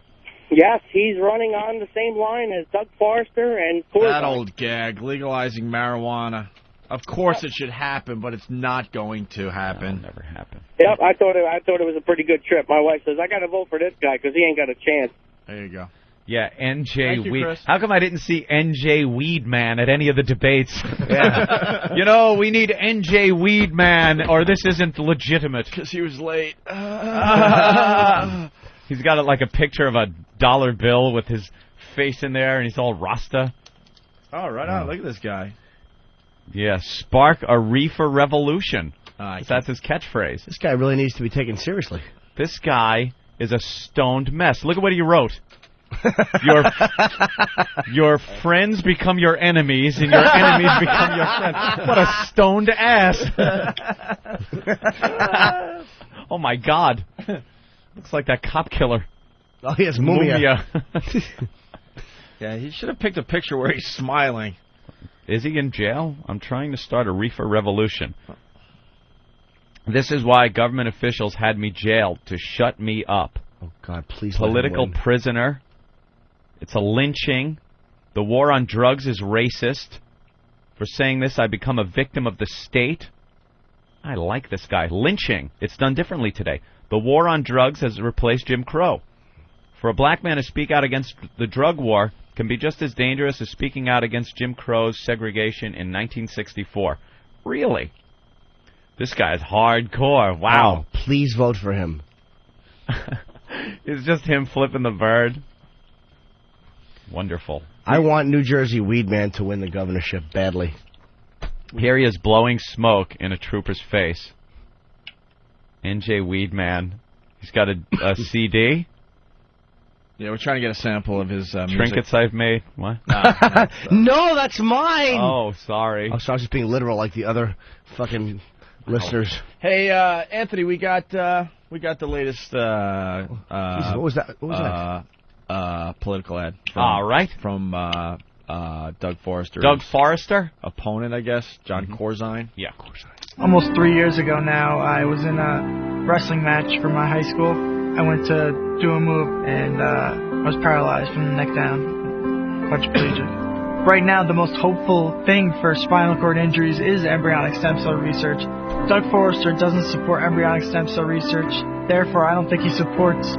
Speaker 17: Yes, he's running on the same line as Doug Forrester and Corzine.
Speaker 1: That old gag, legalizing marijuana. Of course it should happen, but it's not going to happen.
Speaker 2: That'll never happen.
Speaker 17: Yep, I thought it was a pretty good trip. My wife says, I got to vote for this guy because he ain't got a chance.
Speaker 1: There you go.
Speaker 2: Yeah,
Speaker 1: Thank you,
Speaker 2: Weed.
Speaker 1: Chris.
Speaker 2: How come I didn't see NJ Weedman at any of the debates? Yeah. We need NJ Weedman, or this isn't legitimate.
Speaker 1: Because he was late.
Speaker 2: He's got like a picture of a dollar bill with his face in there, and he's all Rasta.
Speaker 1: Oh, right on. Look at this guy.
Speaker 2: Yeah, spark a reefer revolution. That's his catchphrase.
Speaker 19: This guy really needs to be taken seriously.
Speaker 2: This guy is a stoned mess. Look at what he wrote. Your friends become your enemies, and your enemies become your friends. What a stoned ass. Oh, my God. Looks like that cop killer.
Speaker 19: Oh, he has Mumia.
Speaker 1: Yeah, he should have picked a picture where he's smiling.
Speaker 2: Is he in jail? I'm trying to start a reefer revolution. This is why government officials had me jailed, to shut me up.
Speaker 19: Oh, God, please.
Speaker 2: Political prisoner. It's a lynching. The war on drugs is racist. For saying this, I become a victim of the state. I like this guy. Lynching. It's done differently today. The war on drugs has replaced Jim Crow. For a black man to speak out against the drug war can be just as dangerous as speaking out against Jim Crow's segregation in 1964. Really? This guy's hardcore. Wow.
Speaker 19: Oh, please vote for him.
Speaker 2: It's just him flipping the bird. Wonderful.
Speaker 19: I want New Jersey Weedman to win the governorship badly.
Speaker 2: Here he is blowing smoke in a trooper's face. NJ Weedman. He's got a CD.
Speaker 1: Yeah, we're trying to get a sample of his music.
Speaker 2: Trinkets I've made. What?
Speaker 19: No, that's mine.
Speaker 2: Oh, sorry.
Speaker 19: Oh, so I was just being literal like the other fucking listeners.
Speaker 1: Hey, Anthony, we got the latest.
Speaker 19: Jesus, what was that?
Speaker 1: Political ad.
Speaker 2: All right.
Speaker 1: From Doug Forrester.
Speaker 2: Doug Forrester?
Speaker 1: Opponent, I guess. John Corzine.
Speaker 2: Yeah, Corzine.
Speaker 5: Almost 3 years ago now, I was in a wrestling match for my high school. I went to do a move, and I was paralyzed from the neck down, quadriplegic. Right now, the most hopeful thing for spinal cord injuries is embryonic stem cell research. Doug Forrester doesn't support embryonic stem cell research. Therefore, I don't think he supports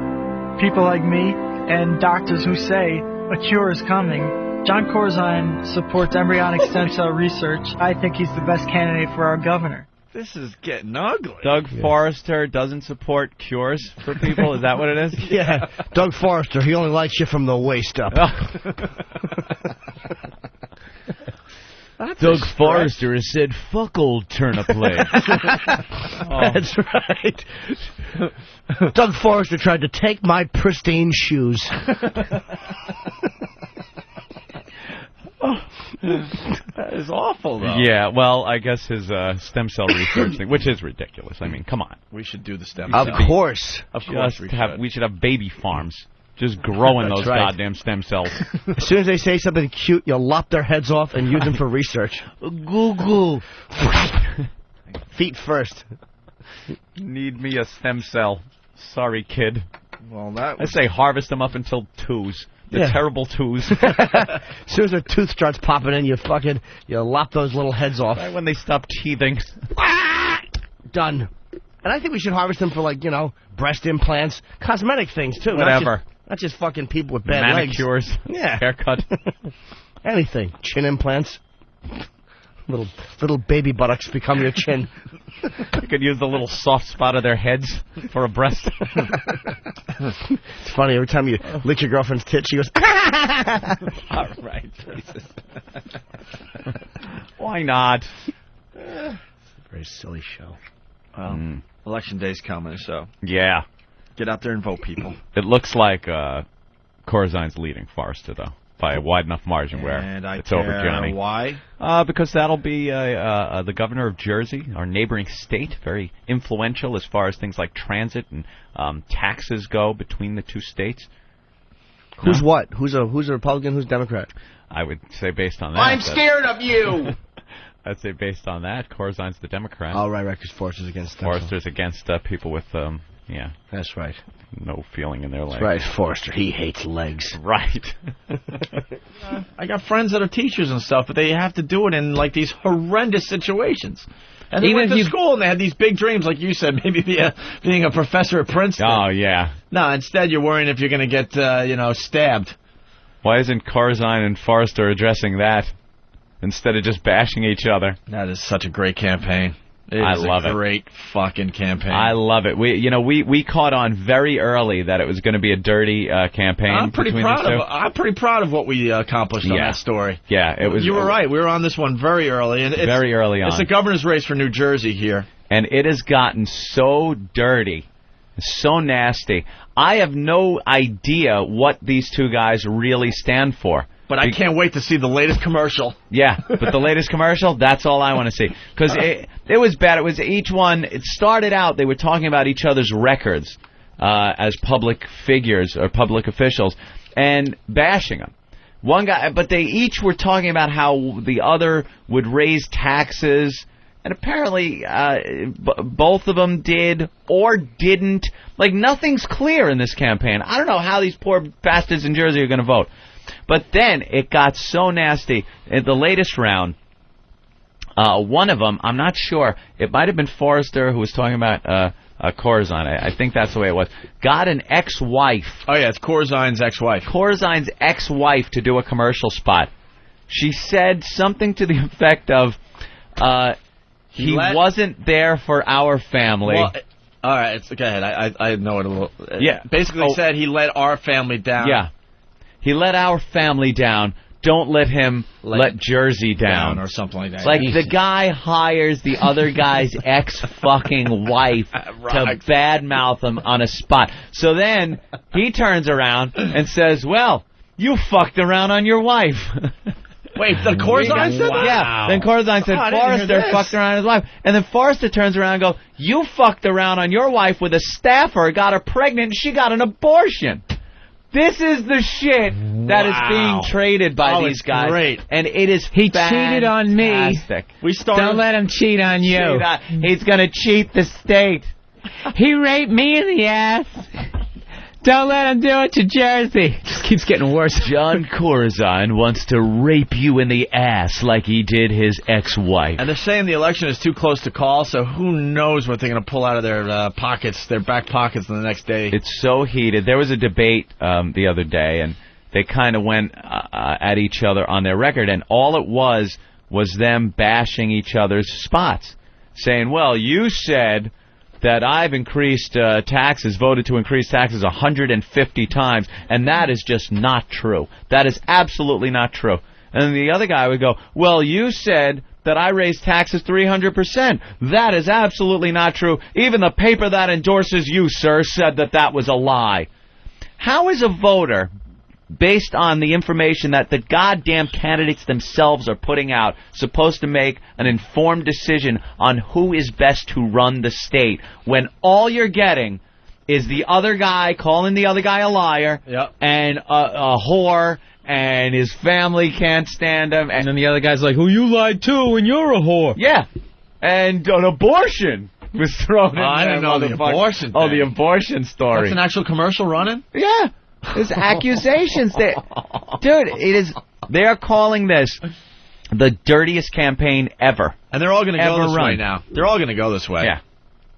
Speaker 5: people like me and doctors who say a cure is coming. John Corzine supports embryonic stem cell research. I think he's the best candidate for our governor.
Speaker 1: This is getting ugly.
Speaker 2: Doug Forrester doesn't support cures for people? Is that what it is?
Speaker 19: Yeah. Doug Forrester, he only likes you from the waist up.
Speaker 4: Doug Forrester has said, fuck old turnip legs.
Speaker 19: That's right. Doug Forrester tried to take my pristine shoes.
Speaker 1: That is awful, though.
Speaker 2: Yeah, well, I guess his stem cell research thing, which is ridiculous. I mean, come on.
Speaker 1: We should do the stem
Speaker 19: Of
Speaker 1: cell.
Speaker 19: course.
Speaker 1: Of course
Speaker 2: We should have baby farms. Just growing those goddamn stem cells.
Speaker 19: As soon as they say something cute, you'll lop their heads off and use them for research.
Speaker 4: Google.
Speaker 19: Feet first.
Speaker 2: Need me a stem cell. Sorry, kid.
Speaker 1: Well, that
Speaker 2: I say harvest them up until twos. The terrible twos.
Speaker 19: As soon as their tooth starts popping in, you lop those little heads off.
Speaker 2: Right when they stop teething.
Speaker 19: Done. And I think we should harvest them for, breast implants, cosmetic things, too.
Speaker 2: Whatever.
Speaker 19: Not just fucking people with bad
Speaker 2: manicures.
Speaker 19: legs. Yeah.
Speaker 2: Haircut.
Speaker 19: Anything. Chin implants. Little baby buttocks become your chin.
Speaker 2: You could use the little soft spot of their heads for a breast.
Speaker 19: It's funny, every time you lick your girlfriend's tit, she goes,
Speaker 2: All right. Why not?
Speaker 19: It's a very silly show.
Speaker 1: Well, Election day's coming, so
Speaker 2: yeah.
Speaker 1: Get out there and vote, people.
Speaker 2: It looks like Corzine's leading Forrester, though, by a wide enough margin where it's over Johnny.
Speaker 1: Why?
Speaker 2: Because that'll be the governor of Jersey, our neighboring state, very influential as far as things like transit and taxes go between the two states.
Speaker 19: Who's what? Who's a Republican? Who's Democrat?
Speaker 2: I would say based on that.
Speaker 19: I'm scared of you.
Speaker 2: I'd say based on that, Corzine's the Democrat.
Speaker 19: Oh, right, because Forrester's against them.
Speaker 2: Forrester's against people with,
Speaker 19: That's right.
Speaker 2: No feeling in their legs.
Speaker 19: That's right, Forrester. He hates legs.
Speaker 2: Right.
Speaker 1: I got friends that are teachers and stuff, but they have to do it in, like, these horrendous situations. And they went to school and they had these big dreams, like you said, maybe being a professor at Princeton.
Speaker 2: Oh, yeah.
Speaker 1: No, instead you're worrying if you're going to get, stabbed.
Speaker 2: Why isn't Corzine and Forrester addressing that instead of just bashing each other?
Speaker 1: That is such a great campaign.
Speaker 2: I love it.
Speaker 1: Great fucking campaign.
Speaker 2: I love it. We caught on very early that it was going to be a dirty campaign. I'm pretty
Speaker 1: proud of what we accomplished on that story.
Speaker 2: Yeah, it was.
Speaker 1: You were right. We were on this one very early, and
Speaker 2: very early on.
Speaker 1: It's the governor's race for New Jersey here,
Speaker 2: and it has gotten so dirty, so nasty. I have no idea what these two guys really stand for.
Speaker 1: But I can't wait to see the latest commercial.
Speaker 2: Yeah, but the latest commercial, that's all I want to see. Because it was bad. It was each one, it started out, they were talking about each other's records as public figures or public officials and bashing them. One guy, but they each were talking about how the other would raise taxes. And apparently both of them did or didn't. Like, nothing's clear in this campaign. I don't know how these poor bastards in Jersey are going to vote. But then it got so nasty. In the latest round, one of them, I'm not sure, it might have been Forrester who was talking about Corzine. I think that's the way it was. Got an ex-wife.
Speaker 1: Oh, yeah, it's Corzine's ex-wife.
Speaker 2: Corzine's ex-wife to do a commercial spot. She said something to the effect of, he wasn't there for our family.
Speaker 1: Well, all right, go ahead. I know it a little. Yeah. Basically said he let our family down.
Speaker 2: Yeah. He let our family down. Don't let him let Jersey down.
Speaker 1: Or something like that.
Speaker 2: It's like the guy hires the other guy's ex-fucking wife to badmouth him on a spot. So then he turns around and says, well, you fucked around on your wife.
Speaker 1: Wait, the Corzine said that?
Speaker 2: Yeah. Then Corzine said Forrester fucked around on his wife. And then Forrester turns around and goes, you fucked around on your wife with a staffer, got her pregnant, and she got an abortion. This is the shit that is being traded by these guys.
Speaker 1: Great.
Speaker 2: And it is
Speaker 24: He cheated on me. Don't let him cheat on you.
Speaker 2: He's going to cheat the state.
Speaker 24: He raped me in the ass. Don't let him do it to Jersey. Just keeps getting worse.
Speaker 4: John Corzine wants to rape you in the ass like he did his ex-wife.
Speaker 1: And they're saying the election is too close to call, so who knows what they're going to pull out of their pockets, their back pockets, the next day.
Speaker 2: It's so heated. There was a debate the other day, and they kind of went at each other on their record, and all it was them bashing each other's spots, saying, well, you said that I've increased taxes, voted to increase taxes 150 times, and that is just not true. That is absolutely not true. And then the other guy would go, well, you said that I raised taxes 300%. That is absolutely not true. Even the paper that endorses you, sir, said that that was a lie. How is a voter, based on the information that the goddamn candidates themselves are putting out, supposed to make an informed decision on who is best to run the state when all you're getting is the other guy calling the other guy a liar and a whore and his family can't stand him, and
Speaker 24: then the other guy's like, "Who you lied to and you're a whore."
Speaker 2: Yeah, and an abortion was thrown in there.
Speaker 1: I didn't know the abortion thing.
Speaker 2: Oh, the abortion story.
Speaker 1: That's an actual commercial running?
Speaker 2: Yeah. There's accusations there. Dude, they are calling this the dirtiest campaign ever.
Speaker 1: And they're all going to go this way now. They're all going to go this way.
Speaker 2: Yeah.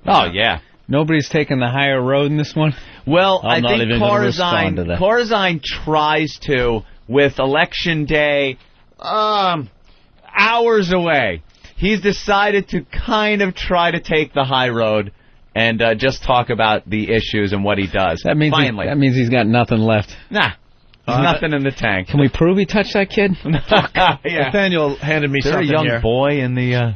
Speaker 2: Oh, yeah.
Speaker 24: Nobody's taking the higher road in this one?
Speaker 2: Well, I think Corzine tries to, with Election Day hours away. He's decided to kind of try to take the high road and just talk about the issues and what he does.
Speaker 24: That means that means he's got nothing left.
Speaker 2: Nah. There's nothing in the tank.
Speaker 24: Can we prove he touched that kid?
Speaker 1: Yeah. Nathaniel handed me something here.
Speaker 2: Is there a young boy in the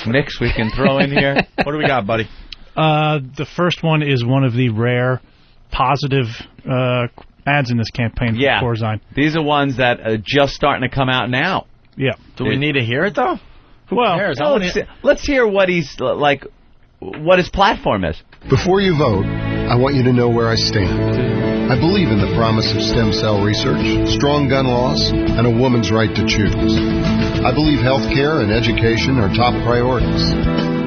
Speaker 2: mix we can throw in here?
Speaker 1: What do we got, buddy?
Speaker 11: The first one is one of the rare positive ads in this campaign for Corzine.
Speaker 2: These are ones that are just starting to come out now.
Speaker 11: Yeah.
Speaker 1: Do we need to hear it, though? Who cares?
Speaker 2: Let's hear what he's like. What his platform is.
Speaker 6: Before you vote, I want you to know where I stand. I believe in the promise of stem cell research, strong gun laws, and a woman's right to choose. I believe health care and education are top priorities.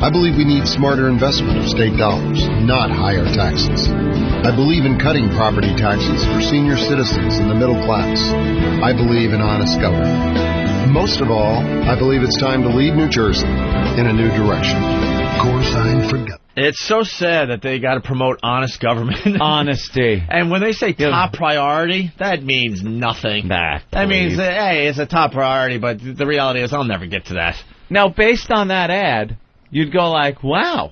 Speaker 6: I believe we need smarter investment of state dollars, not higher taxes. I believe in cutting property taxes for senior citizens and the middle class. I believe in honest government. Most of all, I believe it's time to lead New Jersey in a new direction. Corzine for government.
Speaker 1: It's so sad that they got to promote honest government.
Speaker 2: Honesty.
Speaker 1: And when they say top priority, that means nothing. That means, hey, it's a top priority, but the reality is I'll never get to that.
Speaker 2: Now, based on that ad, you'd go like, wow,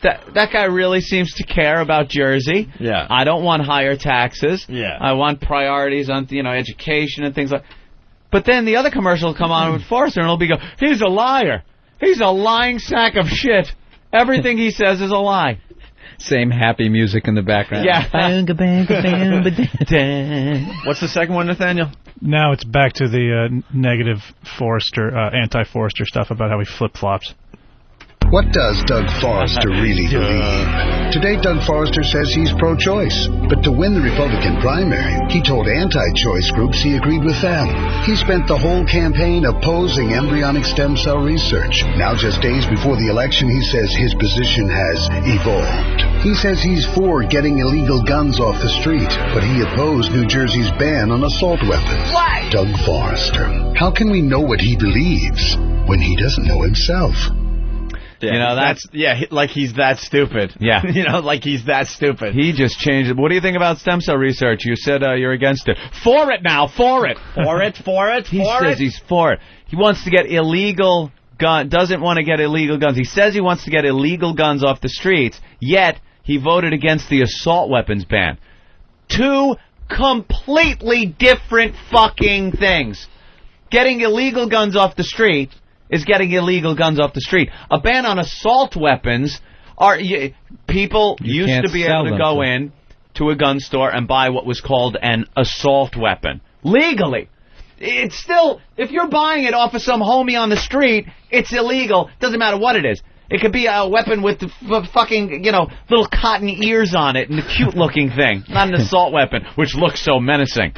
Speaker 2: that guy really seems to care about Jersey.
Speaker 1: Yeah.
Speaker 2: I don't want higher taxes.
Speaker 1: Yeah.
Speaker 2: I want priorities on, education and things like. But then the other commercial will come on with Forrester, and it'll be he's a liar. He's a lying sack of shit. Everything he says is a lie.
Speaker 24: Same happy music in the background.
Speaker 2: Yeah.
Speaker 1: What's the second one, Nathaniel?
Speaker 11: Now it's back to the negative Forrester, anti-Forrester stuff about how he flip-flops.
Speaker 6: What does Doug Forrester really believe? Today, Doug Forrester says he's pro-choice. But to win the Republican primary, he told anti-choice groups he agreed with them. He spent the whole campaign opposing embryonic stem cell research. Now, just days before the election, he says his position has evolved. He says he's for getting illegal guns off the street, but he opposed New Jersey's ban on assault weapons.
Speaker 22: Why?
Speaker 6: Doug Forrester. How can we know what he believes when he doesn't know himself?
Speaker 1: Yeah, like he's that stupid.
Speaker 2: Yeah.
Speaker 1: Like he's that stupid.
Speaker 2: He just changed it. What do you think about stem cell research? You said you're against it. For it now, for it.
Speaker 1: He
Speaker 2: says he's for it. He wants to get illegal doesn't want to get illegal guns. He says he wants to get illegal guns off the streets, yet he voted against the assault weapons ban. Two completely different fucking things. Getting illegal guns off the street is getting illegal guns off the street. A ban on assault weapons people used to be able to go in to a gun store and buy what was called an assault weapon legally. It's still, if you're buying it off of some homie on the street, it's illegal. Doesn't matter what it is. It could be a weapon with fucking, little cotton ears on it and a cute-looking thing. Not an assault weapon, which looks so menacing.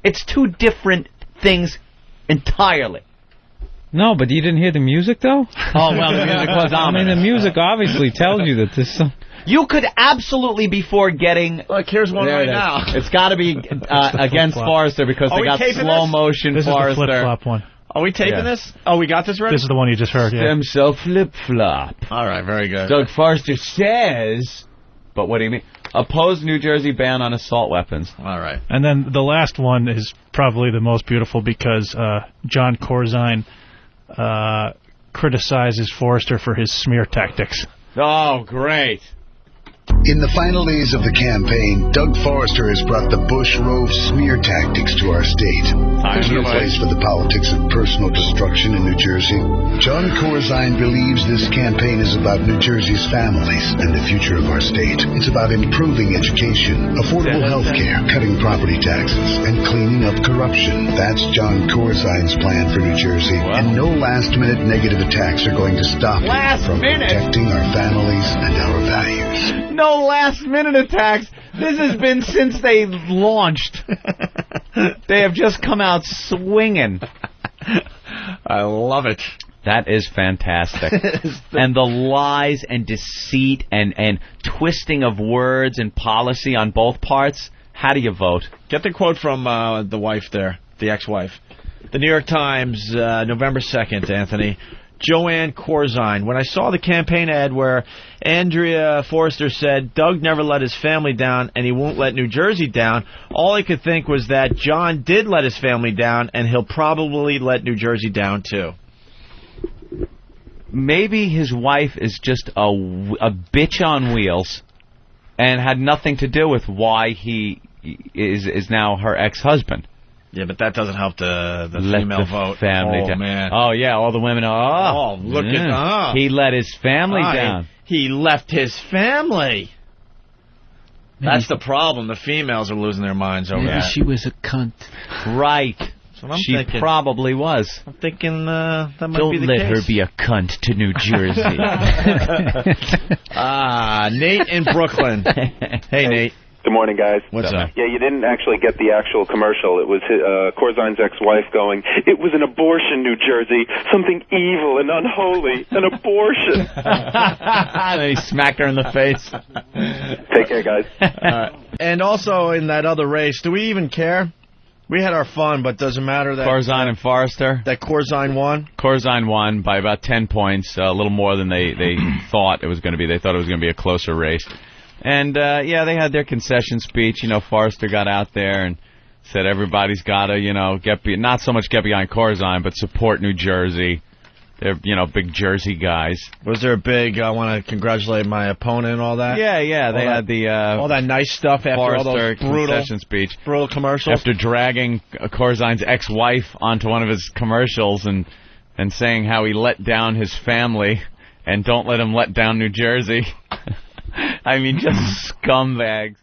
Speaker 2: It's two different things entirely.
Speaker 24: No, but you didn't hear the music, though?
Speaker 2: Oh, well, the music was ominous.
Speaker 24: The music obviously tells you that this...
Speaker 2: You could absolutely, before getting...
Speaker 1: Look, here's one right now.
Speaker 2: It's got to be against Forrester because they got slow-motion Forrester.
Speaker 11: This is the flip-flop one.
Speaker 1: Are we taping this? Oh, we got this ready?
Speaker 11: This is the one you just heard, yeah.
Speaker 2: Stem cell flip-flop.
Speaker 1: All right, very good.
Speaker 2: Doug Forrester says... But what do you mean? Oppose New Jersey ban on assault weapons.
Speaker 1: All right.
Speaker 11: And then the last one is probably the most beautiful because John Corzine... criticizes Forrester for his smear tactics.
Speaker 2: Oh, great.
Speaker 6: In the final days of the campaign, Doug Forrester has brought the Bush-Rove smear tactics to our state. There's no place for the politics of personal destruction in New Jersey. John Corzine believes this campaign is about New Jersey's families and the future of our state. It's about improving education, affordable health care, cutting property taxes, and cleaning up corruption. That's John Corzine's plan for New Jersey. Wow. And no last-minute negative attacks are going to stop him from protecting our families and our values.
Speaker 2: No last-minute attacks. This has been since they launched. They have just come out swinging.
Speaker 1: I love it.
Speaker 2: That is fantastic. And the lies and deceit and twisting of words and policy on both parts. How do you vote?
Speaker 1: Get the quote from the wife there, the ex-wife. The New York Times, November 2nd, Anthony. Joanne Corzine. When I saw the campaign ad where Andrea Forrester said Doug never let his family down and he won't let New Jersey down, all I could think was that John did let his family down and he'll probably let New Jersey down too.
Speaker 2: Maybe his wife is just a bitch on wheels and had nothing to do with why he is now her ex-husband.
Speaker 1: Yeah, but that doesn't help the female vote.
Speaker 2: Family down.
Speaker 1: Man.
Speaker 2: Oh, yeah, all the women are...
Speaker 1: Oh, look at...
Speaker 2: He let his family down.
Speaker 1: He left his family. That's the problem. The females are losing their minds over that.
Speaker 24: She was a cunt.
Speaker 2: Right.
Speaker 1: That's what I'm
Speaker 2: She
Speaker 1: thinking.
Speaker 2: probably was.
Speaker 1: I'm thinking that might
Speaker 4: Don't
Speaker 1: be the
Speaker 4: let
Speaker 1: case.
Speaker 4: her be a cunt to New Jersey.
Speaker 1: Nate in Brooklyn. Hey, Nate.
Speaker 12: Good morning, guys.
Speaker 1: What's up?
Speaker 12: Yeah, you didn't actually get the actual commercial. It was Corzine's ex-wife going, "It was an abortion, New Jersey. Something evil and unholy. An abortion."
Speaker 2: And then he smacked her in the face.
Speaker 12: Take care, guys.
Speaker 1: And also in that other race, do we even care? We had our fun, but does it matter that
Speaker 2: Corzine and Forrester?
Speaker 1: That Corzine won?
Speaker 2: Corzine won by about 10 points, a little more than they thought it was going to be. They thought it was going to be a closer race. And, yeah, they had their concession speech. You know, Forrester got out there and said everybody's got to, not so much get behind Corzine, but support New Jersey. They're, big Jersey guys.
Speaker 1: Was there a big, I want to congratulate my opponent and all that?
Speaker 2: Yeah, they had the...
Speaker 1: all that nice stuff after
Speaker 2: Forrester
Speaker 1: all those
Speaker 2: concession speech.
Speaker 1: Brutal commercials.
Speaker 2: After dragging Corzine's ex-wife onto one of his commercials and saying how he let down his family and don't let him let down New Jersey. I mean, just scumbags.